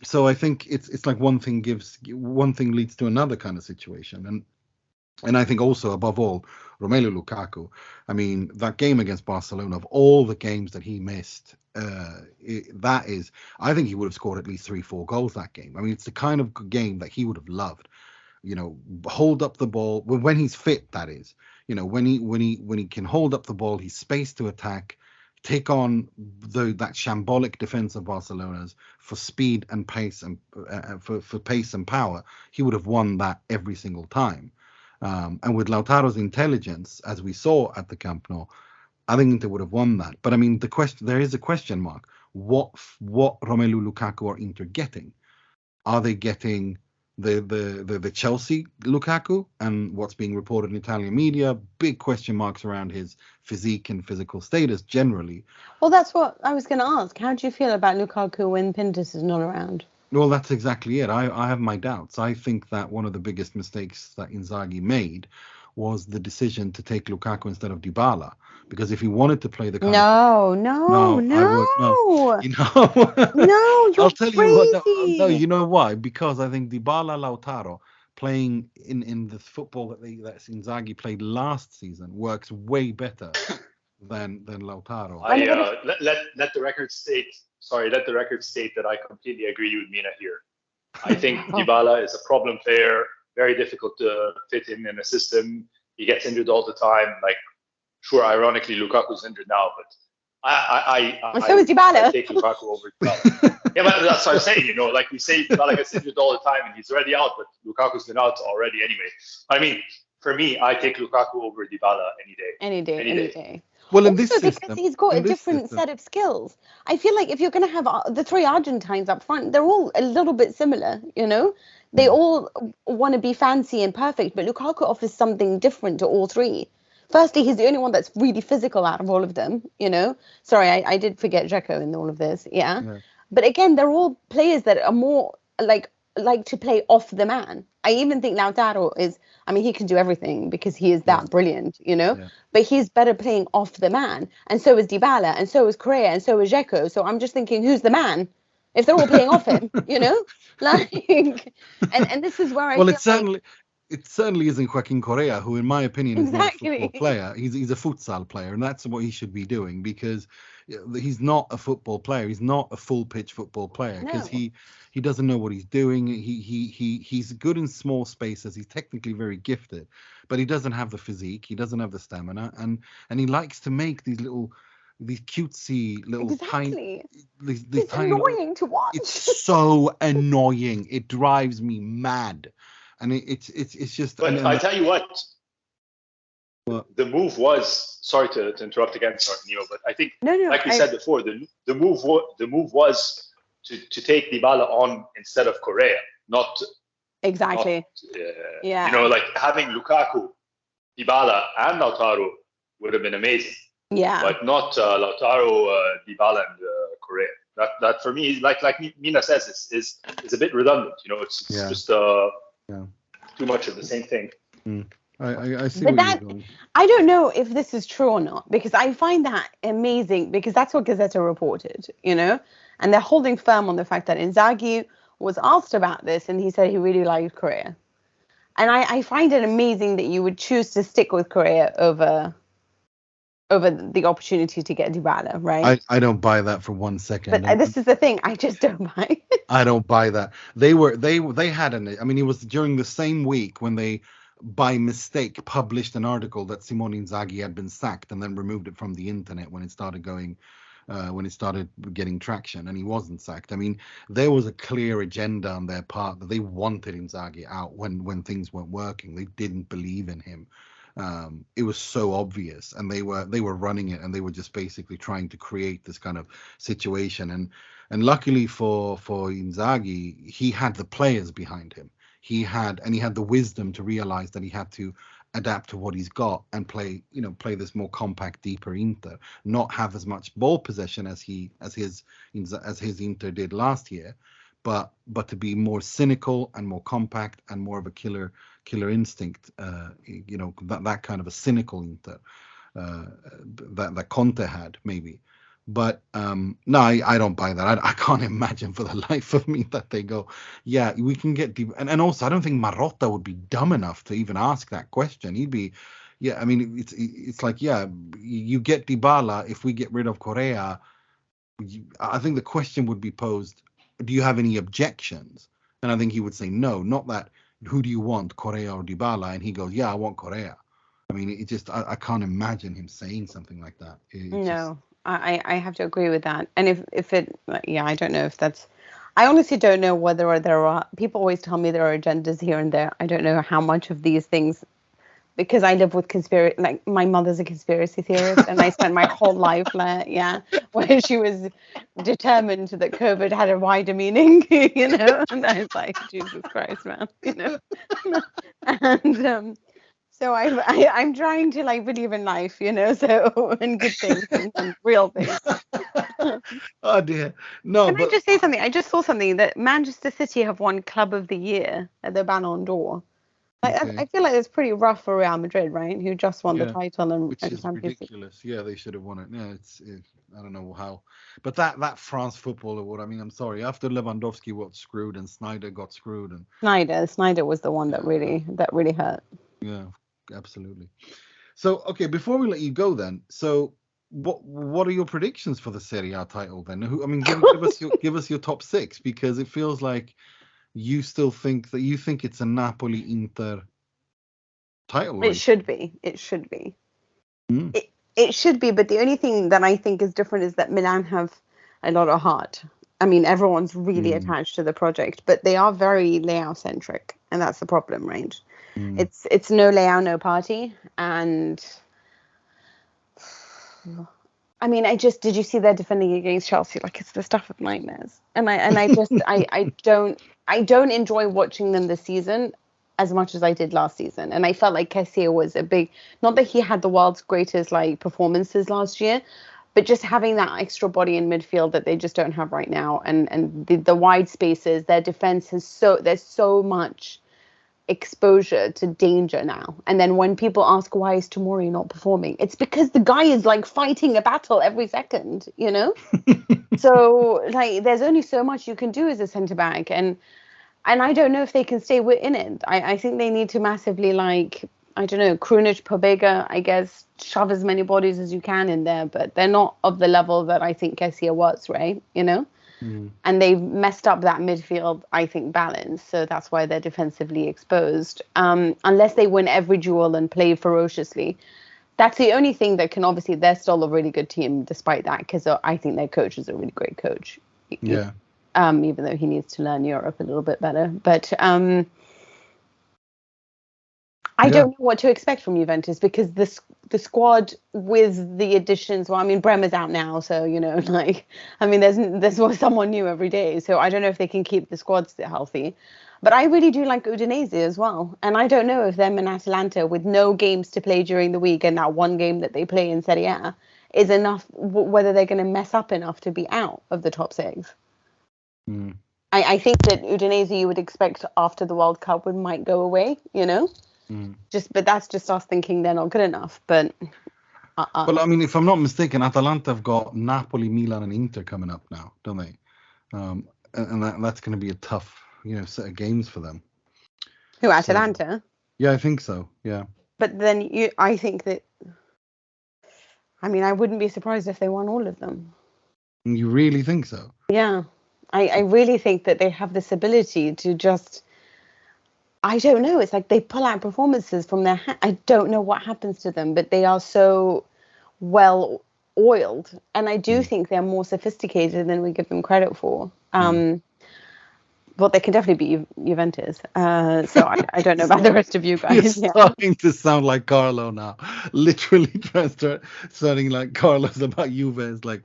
So I think it's like one thing leads to another kind of situation. And I think also, above all, Romelu Lukaku. I mean, that game against Barcelona, of all the games that he missed, I think he would have scored at least 3-4 goals that game. I mean, it's the kind of game that he would have loved. Hold up the ball when he's fit. That is, when he can hold up the ball, he's space to attack, take on that shambolic defense of Barcelona's for speed and pace and for pace and power. He would have won that every single time. And with Lautaro's intelligence, as we saw at the Camp Nou, I think Inter would have won that. But I mean, there is a question mark. What Romelu Lukaku are Inter getting? Are they getting the Chelsea Lukaku, and what's being reported in Italian media? Big question marks around his physique and physical status generally. Well, that's what I was going to ask. How do you feel about Lukaku when Pintus is not around? Well, that's exactly it. I have my doubts. I think that one of the biggest mistakes that Inzaghi made was the decision to take Lukaku instead of Dybala, because if he wanted to play the kind no, you're I'll tell crazy. you what. No, you know why? Because I think Dybala, Lautaro playing in the football that Inzaghi played last season works way better than Lautaro. Let the record state. Sorry, let the record state that I completely agree with Mina here. I think Dybala is a problem player, very difficult to fit in a system. He gets injured all the time. Like, sure, ironically, Lukaku's injured now, but so is Dybala. I take Lukaku over Dybala. Yeah, but that's what I'm saying. You know, like we say, Dybala gets injured all the time, and he's already out. But Lukaku's been out already anyway. I mean, for me, I take Lukaku over Dybala any day. Well, in also, this system, because he's got a different set of skills. I feel like if you're going to have the three Argentines up front, they're all a little bit similar, you know? They all want to be fancy and perfect, but Lukaku offers something different to all three. Firstly, he's the only one that's really physical out of all of them, you know? Sorry, I did forget Dzeko in all of this, yeah. But again, they're all players that are more like to play off the man. I even think Lautaro is, I mean, he can do everything because he is that brilliant, you know, but he's better playing off the man. And so is Dybala, and so is Correa, and so is Dzeko. So I'm just thinking, who's the man? If they're all playing off him, you know, like, and this is where I feel it certainly isn't Joaquin Correa, who, in my opinion, is not a football player. He's a futsal player, and that's what he should be doing, because he's not a football player. He's not a full pitch football player, because he doesn't know what he's doing. He's good in small spaces. He's technically very gifted, but he doesn't have the physique. He doesn't have the stamina, and he likes to make these cutesy little tiny. It's annoying to watch. It's so annoying. It drives me mad. And it's just. But I tell you what, the move was. Sorry to interrupt again, Nima, but I think, like we said before, the move was to take Dybala on instead of Correa, not exactly. You know, like having Lukaku, Dybala, and Lautaro would have been amazing. Yeah. But not Lautaro, Dybala, and Correa. That for me, like Mina says, is a bit redundant. You know, it's just too much of the same thing. I see. But you're going. I don't know if this is true or not, because I find that amazing, because that's what Gazzetta reported, you know, and they're holding firm on the fact that Inzaghi was asked about this and he said he really liked Correa. And I find it amazing that you would choose to stick with Correa over the opportunity to get Dybala, right? I don't buy that for 1 second. But this is the thing, I just don't buy it. I don't buy that. They had I mean, it was during the same week when they, by mistake, published an article that Simone Inzaghi had been sacked, and then removed it from the internet when it started getting traction, and he wasn't sacked. I mean, there was a clear agenda on their part that they wanted Inzaghi out when things weren't working. They didn't believe in him. It was so obvious, and they were running it, and they were just basically trying to create this kind of situation. And luckily for Inzaghi, he had the players behind him. He had the wisdom to realize that he had to adapt to what he's got and play this more compact, deeper Inter, not have as much ball possession as his Inter did last year, but to be more cynical and more compact and more of a killer instinct, that kind of a cynical Inter that Conte had, maybe. But no, I don't buy that. I can't imagine for the life of me that they go, yeah, we can get deep. And also, I don't think Marotta would be dumb enough to even ask that question. He'd be, I mean, it's like, you get Dybala if we get rid of Correa. I think the question would be posed, do you have any objections? And I think he would say no, not that, who do you want, Correa or Dybala? And he goes, yeah, I want Correa. I mean, it just, I can't imagine him saying something like that. No. I have to agree with that. And if it, I don't know if that's, I honestly don't know whether there are, people always tell me there are agendas here and there. I don't know how much of these things, because I live with conspiracy, like my mother's a conspiracy theorist, and I spent my whole life where she was determined that COVID had a wider meaning, you know, and I was like, Jesus Christ, man, you know, and so I'm trying to believe in life, you know, so and good things and real things. Oh dear, no. Can I just say something? I just saw something that Manchester City have won Club of the Year at the Ballon d'Or. I feel like it's pretty rough for Real Madrid, right? Who just won the title and which is Champions ridiculous. Yeah, they should have won it. Yeah, I don't know how, but that France football award. I mean, I'm sorry. After Lewandowski got screwed and Snyder got screwed, and Snyder was the one that really hurt. Yeah, absolutely. So okay, before we let you go, then, so what are your predictions for the Serie A title then? Give us your top six, because it feels like you still think it's a Napoli-Inter title race. It should be. It should be. It should be, but the only thing that I think is different is that Milan have a lot of heart. I mean, everyone's really attached to the project, but they are very Leao centric, and that's the problem, right? It's no Leao, no party, and I mean, did you see their defending against Chelsea? Like, it's the stuff of nightmares, and I just I don't enjoy watching them this season as much as I did last season. And I felt like Kessie was not that he had the world's greatest like performances last year, but just having that extra body in midfield that they just don't have right now. And the wide spaces, their defense there's so much exposure to danger now. And then when people ask why is Tomori not performing, it's because the guy is like fighting a battle every second, you know? So like there's only so much you can do as a centre back, and I don't know if they can stay in it. I think they need to massively, like, I don't know, Krunic, Pobega, I guess, shove as many bodies as you can in there, but they're not of the level that I think Kessie was, right? You know? And they've messed up that midfield, I think, balance. So that's why they're defensively exposed. Unless they win every duel and play ferociously. That's the only thing that can, obviously, they're still a really good team despite that, because I think their coach is a really great coach. Yeah. Even though he needs to learn Europe a little bit better. But I don't know what to expect from Juventus, because the squad with the additions, well, I mean, Bremer's out now, so, you know, like, I mean, there's someone new every day. So I don't know if they can keep the squad healthy. But I really do like Udinese as well. And I don't know if them and Atalanta, with no games to play during the week and that one game that they play in Serie A, is enough, whether they're going to mess up enough to be out of the top six. I think that Udinese, you would expect after the World Cup might go away, you know? But that's just us thinking they're not good enough. But well, I mean, if I'm not mistaken, Atalanta have got Napoli, Milan, and Inter coming up now, don't they? And that's going to be a tough, set of games for them. Who, Atalanta? So, yeah, I think so. Yeah. But then I think that. I mean, I wouldn't be surprised if they won all of them. You really think so? Yeah. I really think that they have this ability to just, I don't know, it's like they pull out performances from their hat. I don't know what happens to them, but they are so well oiled. And I do think they're more sophisticated than we give them credit for. But they can definitely be Juventus. So I don't know about the rest of you guys. You're starting to sound like Carlo now. Literally sounding like Carlos about Juve. It's like,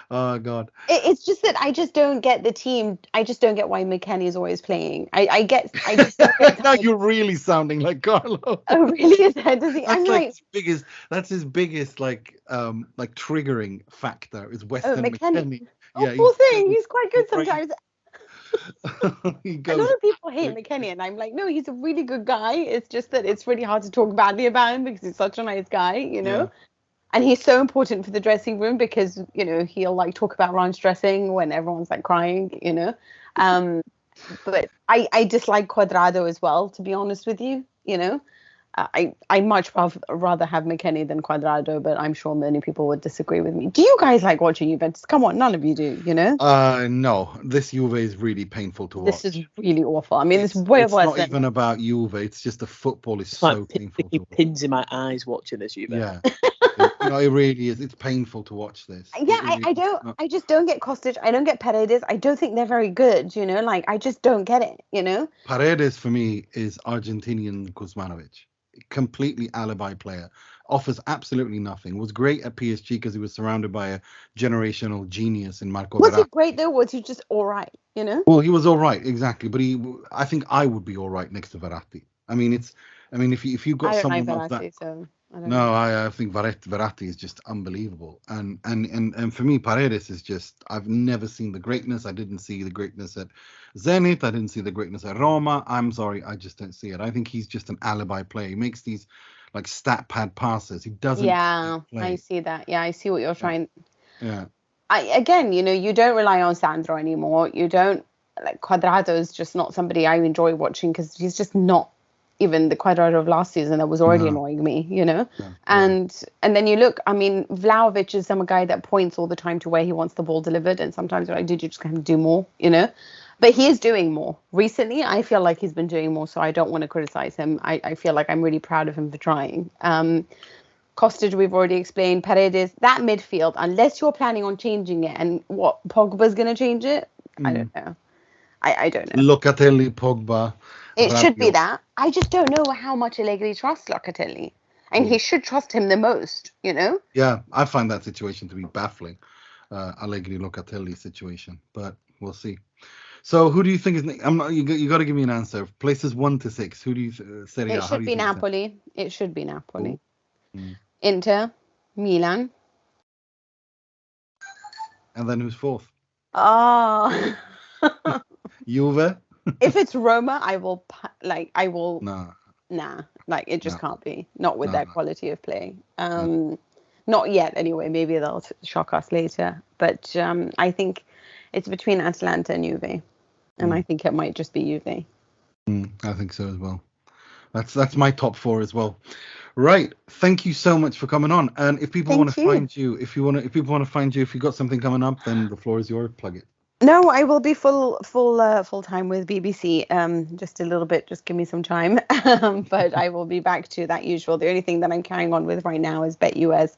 oh, God. It's just that I just don't get the team. I just don't get why McKennie is always playing. I just don't get now you're really sounding like Carlo. Oh, really? Is that? Does he? That's that's his biggest like triggering factor is Weston McKennie. Oh, poor thing. He's quite good sometimes. A lot of people hate McKennie, and I'm like, no, he's a really good guy. It's just that it's really hard to talk badly about him because he's such a nice guy, Yeah. And he's so important for the dressing room because, he'll like talk about Ryan's dressing when everyone's like crying, But I dislike Cuadrado as well, to be honest with you, I much rather have McKennie than Cuadrado, but I'm sure many people would disagree with me. Do you guys like watching Juventus? Come on, none of you do, No, this Juve is really painful to watch. This is really awful. I mean, it's way worse. It's not even about Juve. It's just the football is so painful. It pins in my eyes watching this Juve. Yeah. It really is. It's painful to watch this. Yeah, really I just don't get Kostic. I don't get Paredes. I don't think they're very good, Like, I just don't get it, Paredes, for me, is Argentinian Kuzmanovic. Completely alibi player. Offers absolutely nothing. Was great at PSG because he was surrounded by a generational genius in Marco Verratti. Was he great, though? Was he just all right, Well, he was all right, exactly. But I think I would be all right next to Verratti. I mean, if you got someone of that... No, I think Verratti is just unbelievable, and for me, Paredes is just, I've never seen the greatness. I didn't see the greatness at Zenit. I didn't see the greatness at Roma. I'm sorry, I just don't see it. I think he's just an alibi player. He makes these like stat pad passes. He doesn't. Yeah, play. I see that. Yeah, I see what you're trying. Yeah. Again, you don't rely on Sandro anymore. You don't, like, Cuadrado is just not somebody I enjoy watching, because he's just not even the Cuadrado of last season that was already annoying me, and then you look, I mean, Vlahovic is some guy that points all the time to where he wants the ball delivered, and sometimes you're like, did you just kind of do more, but he is doing more recently. I feel like he's been doing more, so I don't want to criticize him. I feel like I'm really proud of him for trying. Kostic, we've already explained. Paredes, that midfield, unless you're planning on changing it, and what, Pogba's going to change it? I don't know. I don't know. Locatelli, Pogba. It should be that. I just don't know how much Allegri trusts Locatelli. And he should trust him the most, Yeah, I find that situation to be baffling. Allegri-Locatelli situation. But we'll see. So who do you think is... you got to give me an answer. Places 1 to 6. Who do you... Serie A, it should be Napoli. It should be Napoli. Mm. Inter, Milan. And then who's 4th? Oh... Juve? If it's Roma, I will. Nah, like, it just can't be. Not with that quality of play. Not yet, anyway. Maybe they'll shock us later. But I think it's between Atalanta and Juve, and I think it might just be Juve. I think so as well. That's my top 4 as well. Right. Thank you so much for coming on. And if people want to find you, if people want to find you, if you've got something coming up, then the floor is yours. Plug it. No, I will be full time with BBC. Just a little bit. Just give me some time. But I will be back to that usual. The only thing that I'm carrying on with right now is BetUS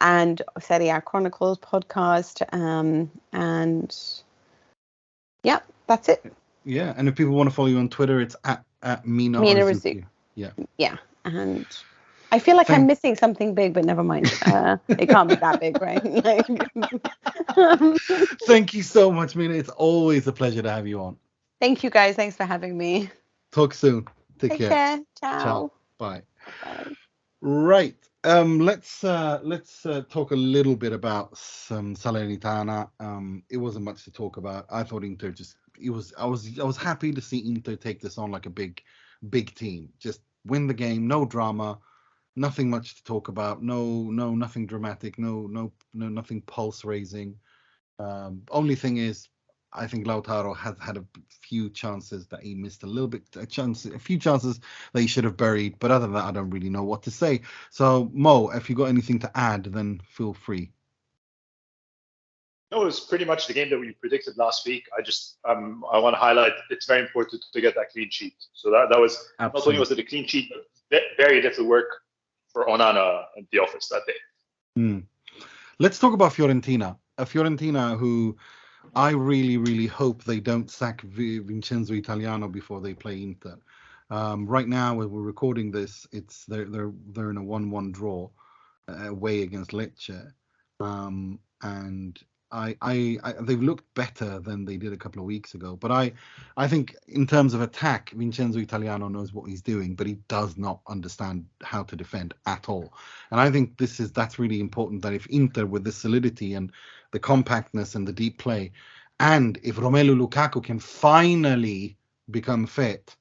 and Serie A Chronicles podcast. And yeah, that's it. Yeah, and if people want to follow you on Twitter, it's at Mina Rzouki. Yeah, and I feel like I'm missing something big, but never mind. It can't be that big, right? Thank you so much, Mina. It's always a pleasure to have you on. Thank you, guys. Thanks for having me. Talk soon. Take care. Ciao. Bye. Bye. Right. Let's talk a little bit about some Salernitana. It wasn't much to talk about. I thought Inter I was happy to see Inter take this on like a big team. Just win the game, no drama. Nothing much to talk about. No, nothing dramatic. No, nothing pulse raising. Only thing is, I think Lautaro has had a few chances that he missed a few chances that he should have buried. But other than that, I don't really know what to say. So Mo, if you got anything to add, then feel free. No, it was pretty much the game that we predicted last week. I just I want to highlight it's very important to get that clean sheet. So that was Absolutely. Not only was it a clean sheet, but very little work for Onana at the office that day. Let's talk about Fiorentina. A Fiorentina who I really, really hope they don't sack Vincenzo Italiano before they play Inter. Right now, when we're recording this, they're in a 1-1 draw away against Lecce, and they've looked better than they did a couple of weeks ago. But I think in terms of attack, Vincenzo Italiano knows what he's doing, but he does not understand how to defend at all. And I think that's really important, that if Inter, with the solidity and the compactness and the deep play, and if Romelu Lukaku can finally become fit,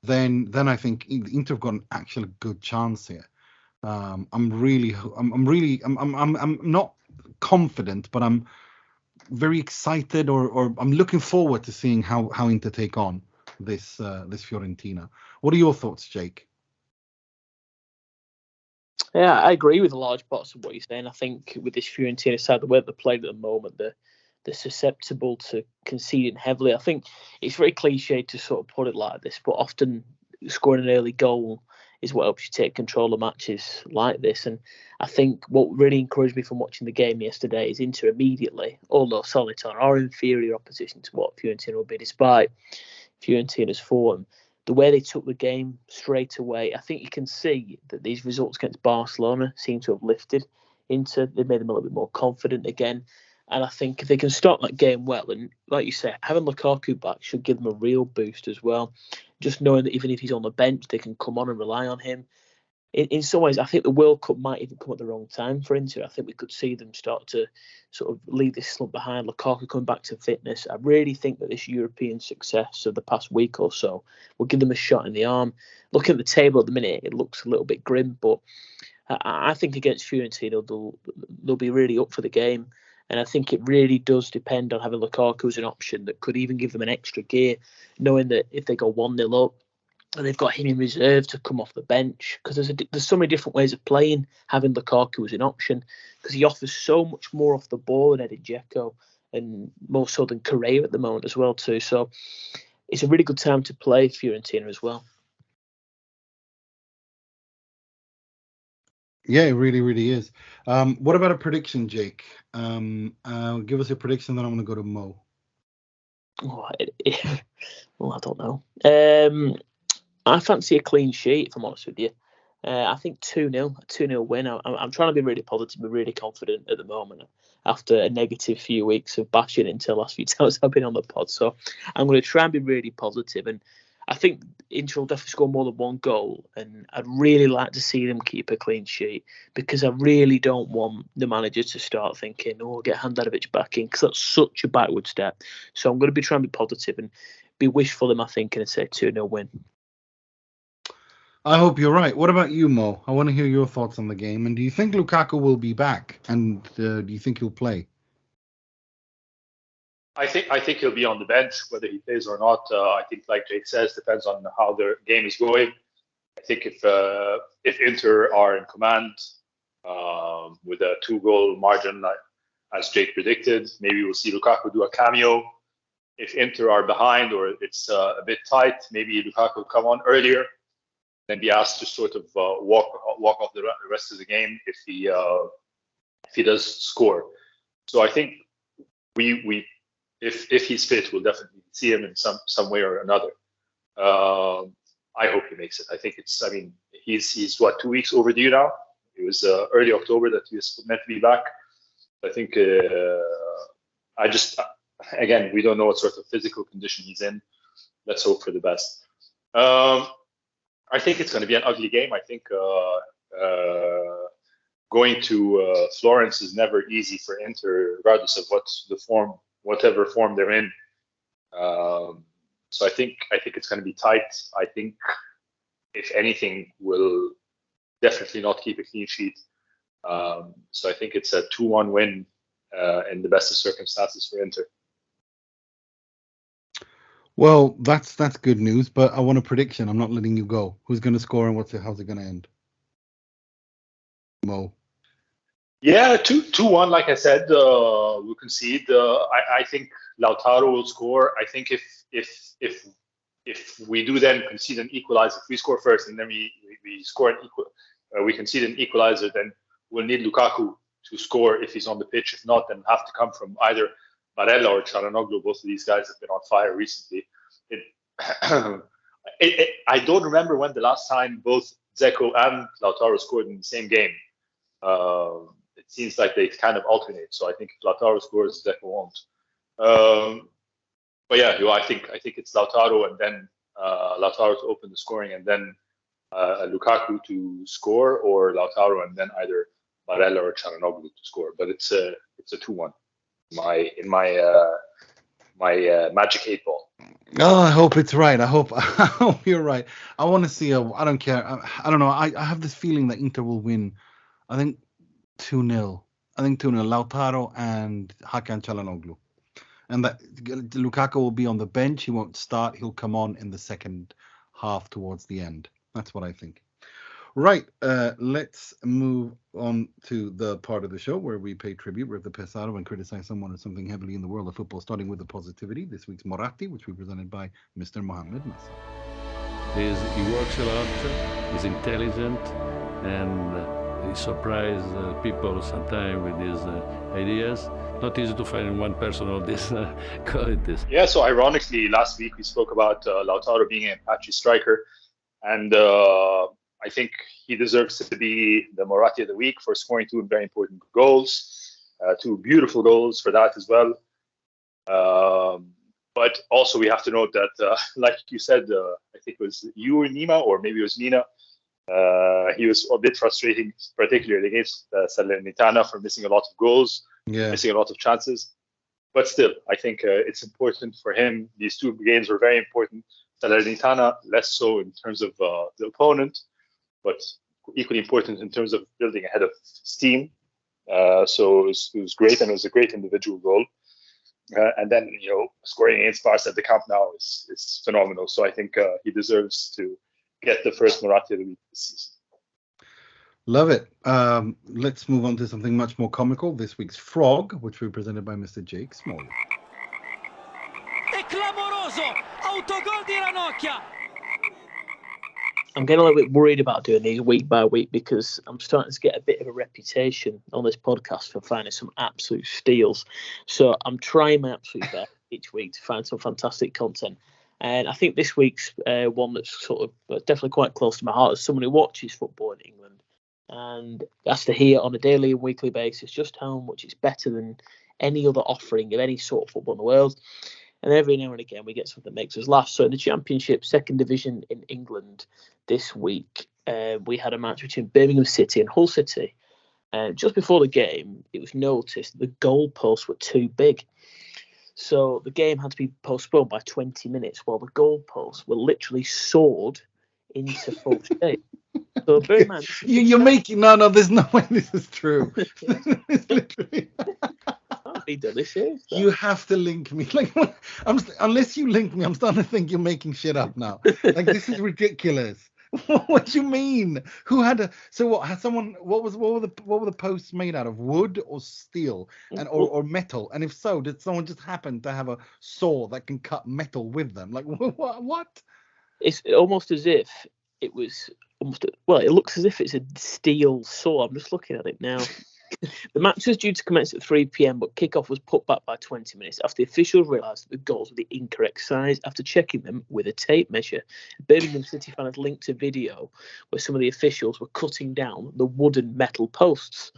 then I think Inter have got an actual good chance here. I'm not confident, but I'm very excited, or I'm looking forward to seeing how Inter take on this Fiorentina. What are your thoughts, Jake? Yeah, I agree with large parts of what you're saying. I think with this Fiorentina side, the way they're playing at the moment, they're susceptible to conceding heavily. I think it's very cliche to sort of put it like this, but often scoring an early goal is what helps you take control of matches like this. And I think what really encouraged me from watching the game yesterday is Inter immediately, although Salernitana are inferior opposition to what Fiorentina will be, despite Fiorentina's form, the way they took the game straight away, I think you can see that these results against Barcelona seem to have lifted Inter. They made them a little bit more confident again. And I think if they can start that game well, and like you say, having Lukaku back should give them a real boost as well. Just knowing that even if he's on the bench, they can come on and rely on him. in some ways, I think the World Cup might even come at the wrong time for Inter. I think we could see them start to sort of leave this slump behind. Lukaku coming back to fitness. I really think that this European success of the past week or so will give them a shot in the arm. Looking at the table at the minute, it looks a little bit grim, but I think against Fiorentina, they'll be really up for the game. And I think it really does depend on having Lukaku as an option that could even give them an extra gear, knowing that if they go 1-0 up, and they've got him in reserve to come off the bench, because there's so many different ways of playing, having Lukaku as an option, because he offers so much more off the ball than Edin Dzeko, and more so than Correa at the moment as well too. So it's a really good time to play Fiorentina as well. Yeah, it really, really is. What about a prediction, Jake? Give us a prediction, then I'm going to go to Mo. Well, I don't know. I fancy a clean sheet, if I'm honest with you. I think 2-0, a 2-0 win. I'm trying to be really positive and really confident at the moment after a negative few weeks of bashing Inter last few times I've been on the pod. So I'm going to try and be really positive. And I think Inter will definitely score more than one goal. And I'd really like to see them keep a clean sheet, because I really don't want the manager to start thinking, get Handanovic back in, because that's such a backward step. So I'm going to be trying to be positive and be wishful in my thinking and say 2-0 win. I hope you're right. What about you, Mo? I want to hear your thoughts on the game. And do you think Lukaku will be back? And do you think he'll play? I think he'll be on the bench, whether he plays or not. I think, like Jake says, depends on how the game is going. I think if Inter are in command with a 2-goal margin, as Jake predicted, maybe we'll see Lukaku do a cameo. If Inter are behind or it's a bit tight, maybe Lukaku will come on earlier, then be asked to sort of walk off the rest of the game if he does score. So I think if he's fit, we'll definitely see him in some way or another. I hope he makes it. I think he's 2 weeks overdue now. It was early October that he was meant to be back. I think again, we don't know what sort of physical condition he's in. Let's hope for the best. I think it's going to be an ugly game. I think going to Florence is never easy for Inter, regardless of whatever form they're in. So I think it's going to be tight. I think, if anything, we'll definitely not keep a clean sheet. So I think it's a 2-1 win in the best of circumstances for Inter. Well, that's good news, but I want a prediction. I'm not letting you go. Who's going to score and how's it going to end? Mo. Yeah, 2-1. Like I said, we'll concede. I think Lautaro will score. I think if we do then concede an equalizer, if we score first and then we score we concede an equalizer, then we'll need Lukaku to score if he's on the pitch. If not, then have to come from either Barella or Calhanoglu. Both of these guys have been on fire recently. I don't remember when the last time both Dzeko and Lautaro scored in the same game. It seems like they kind of alternate. So I think if Lautaro scores, Dzeko won't. But yeah, I think it's Lautaro and then Lautaro to open the scoring and then Lukaku to score, or Lautaro and then either Barella or Calhanoglu to score. But it's a 2-1. In my magic 8 ball. Oh, I hope it's right. I hope you're right. I want to see I don't care. I don't know. I have this feeling that Inter will win. I think 2-0. Lautaro and Hakan Calhanoglu. And that Lukaku will be on the bench. He won't start. He'll come on in the second half towards the end. That's what I think. Right, let's move on to the part of the show where we pay tribute, rip the piss out of, and criticize someone or something heavily in the world of football, starting with the positivity. This week's Moratti, which we presented by Mr. Mohamed. He works a lot, he's intelligent, and he surprises people sometimes with his ideas. Not easy to find one person of this qualities. Yeah, so ironically, last week we spoke about Lautaro being an Apache striker, and I think he deserves to be the Moratti of the week for scoring 2 very important goals, 2 beautiful goals for that as well. But also we have to note that, like you said, I think it was you or Nima, or maybe it was Mina, He was a bit frustrating, particularly against Salernitana, for missing a lot of goals, missing a lot of chances. But still, I think it's important for him. These two games were very important. Salernitana, less so in terms of the opponent, but equally important in terms of building a head of steam. So it was great, and it was a great individual goal. And then, scoring against Barca at the Camp Nou is phenomenal. So I think he deserves to get the first Moratti of the week this season. Love it. Let's move on to something much more comical. This week's Frog, which will be presented by Mr. Jake Smalley. È clamoroso! Autogol di Ranocchia! I'm getting a little bit worried about doing these week by week because I'm starting to get a bit of a reputation on this podcast for finding some absolute steals. So I'm trying my absolute best each week to find some fantastic content. And I think this week's one that's sort of definitely quite close to my heart as someone who watches football in England and has to hear on a daily and weekly basis just how much it's better than any other offering of any sort of football in the world. And every now and again, we get something that makes us laugh. So in the Championship, second division in England this week, we had a match between Birmingham City and Hull City. Just before the game, it was noticed the goalposts were too big. So the game had to be postponed by 20 minutes while the goalposts were literally sawed into full shape. So bear in mind, you're making... No, there's no way this is true. It's literally... You have to link me. Unless you link me, I'm starting to think you're making shit up now. This is ridiculous. What do you mean? Who had a... So what? Had someone... What were the posts made out of? Wood or steel or metal? And if so, did someone just happen to have a saw that can cut metal with them? What? It's almost as if it was it looks as if it's a steel saw. I'm just looking at it now. The match was due to commence at 3 p.m, but kickoff was put back by 20 minutes after the officials realised that the goals were the incorrect size after checking them with a tape measure. A Birmingham City fan had linked a video where some of the officials were cutting down the wooden metal posts.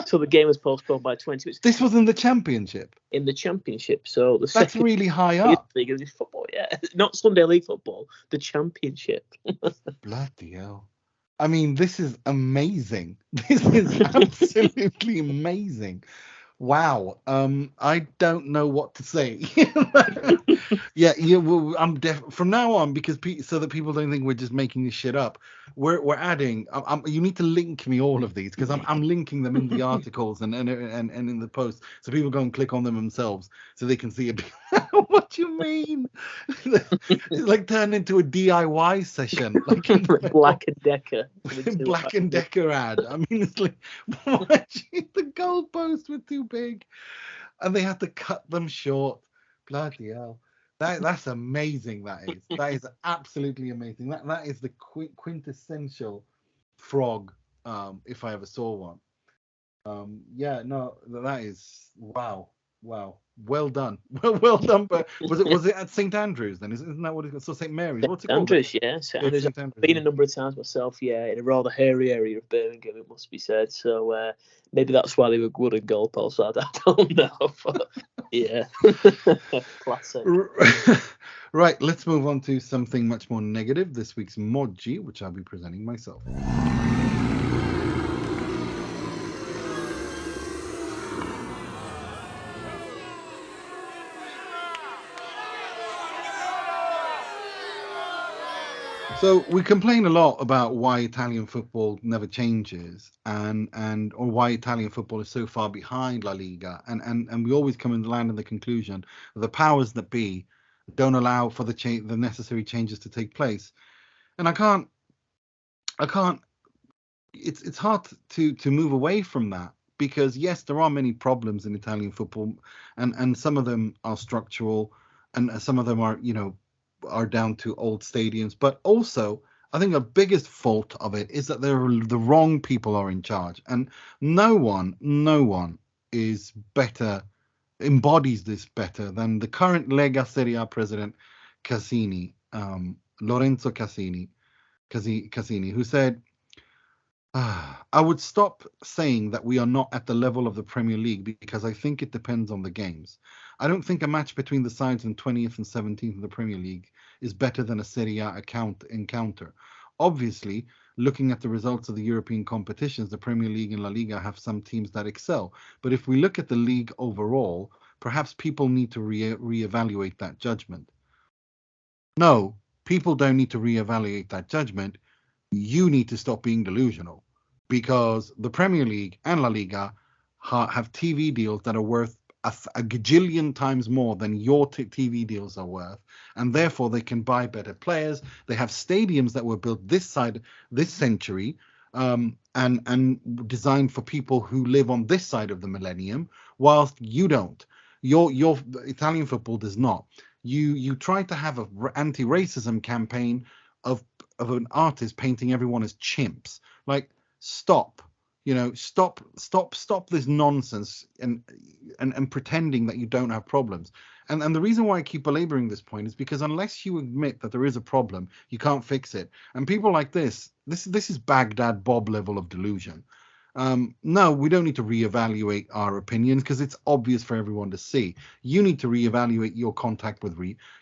So the game was postponed by 20 minutes. This was in the Championship? In the Championship. So that's really high up. League of football, yeah. Not Sunday League football, the Championship. Bloody hell. I mean, this is amazing. This is absolutely amazing. Wow. I don't know what to say. I'm from now on, because so that people don't think we're just making this shit up. We're adding. You need to link me all of these because I'm linking them in the articles and in the posts, so people go and click on them themselves so they can see it. What do you mean? It's turned into a DIY session, Black and Decker. Black and Decker ad. I mean, it's like, the goalposts were too big, and they had to cut them short. Bloody hell! That's amazing. That is absolutely amazing. That is the quintessential Frog. If I ever saw one. That is wow. Well done. Well done. But was it at St Andrews then? Isn't that what it's called? So St Mary's. What's it called? Andrews, yeah. St Andrews. I've been a number of times myself. Yeah, in a rather hairy area of Birmingham, it must be said. So maybe that's why they were wooden goalposts. I don't know. But yeah, classic. Right. Let's move on to something much more negative. This week's Moggi, which I'll be presenting myself. So we complain a lot about why Italian football never changes and or why Italian football is so far behind La Liga, and we always come and land in the conclusion that the powers that be don't allow for the necessary changes to take place. And I can't it's hard to move away from that, because yes, there are many problems in Italian football, and some of them are structural and some of them are down to old stadiums, but also I think the biggest fault of it is that the wrong people are in charge, and no one is better, embodies this better than the current Lega Serie A president Lorenzo Cassini, who said, I would stop saying that we are not at the level of the Premier League because I think it depends on the games. I don't think a match between the sides in 20th and 17th of the Premier League is better than a Serie A encounter. obviously, looking at the results of the European competitions, the Premier League and La Liga have some teams that excel. But if we look at the league overall, perhaps people need to reevaluate that judgment. No, people don't need to reevaluate that judgment. You need to stop being delusional, because the Premier League and La Liga have TV deals that are worth a gajillion times more than your TV deals are worth, and therefore they can buy better players. They have stadiums that were built this century, and designed for people who live on this side of the millennium, whilst you don't. Your Italian football does not. You try to have an anti-racism campaign of an artist painting everyone as chimps. Like, stop. Stop this nonsense and pretending that you don't have problems. And the reason why I keep belaboring this point is because unless you admit that there is a problem, you can't fix it. And people like this is Baghdad Bob level of delusion. No, we don't need to reevaluate our opinions, because it's obvious for everyone to see. You need to reevaluate your contact with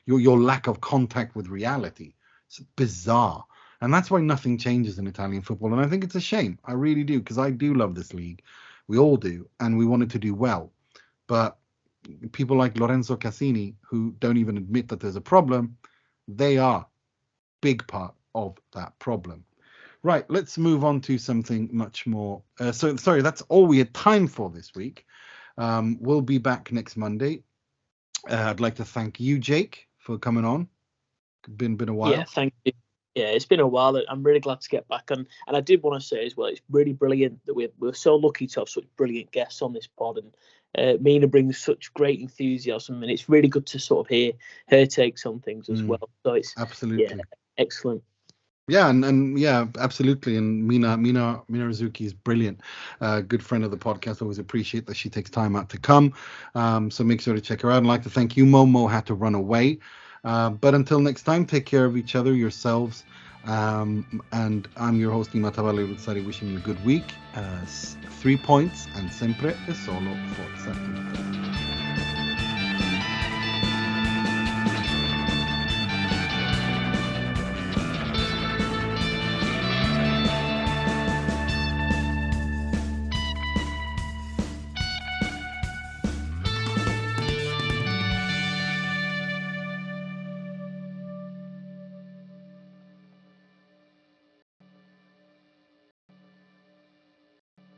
your lack of contact with reality. It's bizarre. And that's why nothing changes in Italian football. And I think it's a shame. I really do, because I do love this league. We all do. And we want it to do well. But people like Lorenzo Cassini, who don't even admit that there's a problem, they are a big part of that problem. Right, let's move on to something much more. Sorry, that's all we had time for this week. We'll be back next Monday. I'd like to thank you, Jake, for coming on. Been a while. Yeah, thank you. Yeah, it's been a while. I'm really glad to get back on. And I did want to say as well, it's really brilliant that we're so lucky to have such brilliant guests on this pod. And Mina brings such great enthusiasm, and it's really good to sort of hear her takes on things as well. So it's absolutely excellent. Yeah, and yeah, absolutely. And Mina Rzouki is brilliant. Good friend of the podcast. Always appreciate that she takes time out to come. So make sure to check her out. I'd like to thank you. Momo had to run away. But until next time, take care of each other, yourselves. And I'm your host, Nima Tavallaey, wishing you a good week. 3 points, and sempre e solo forza.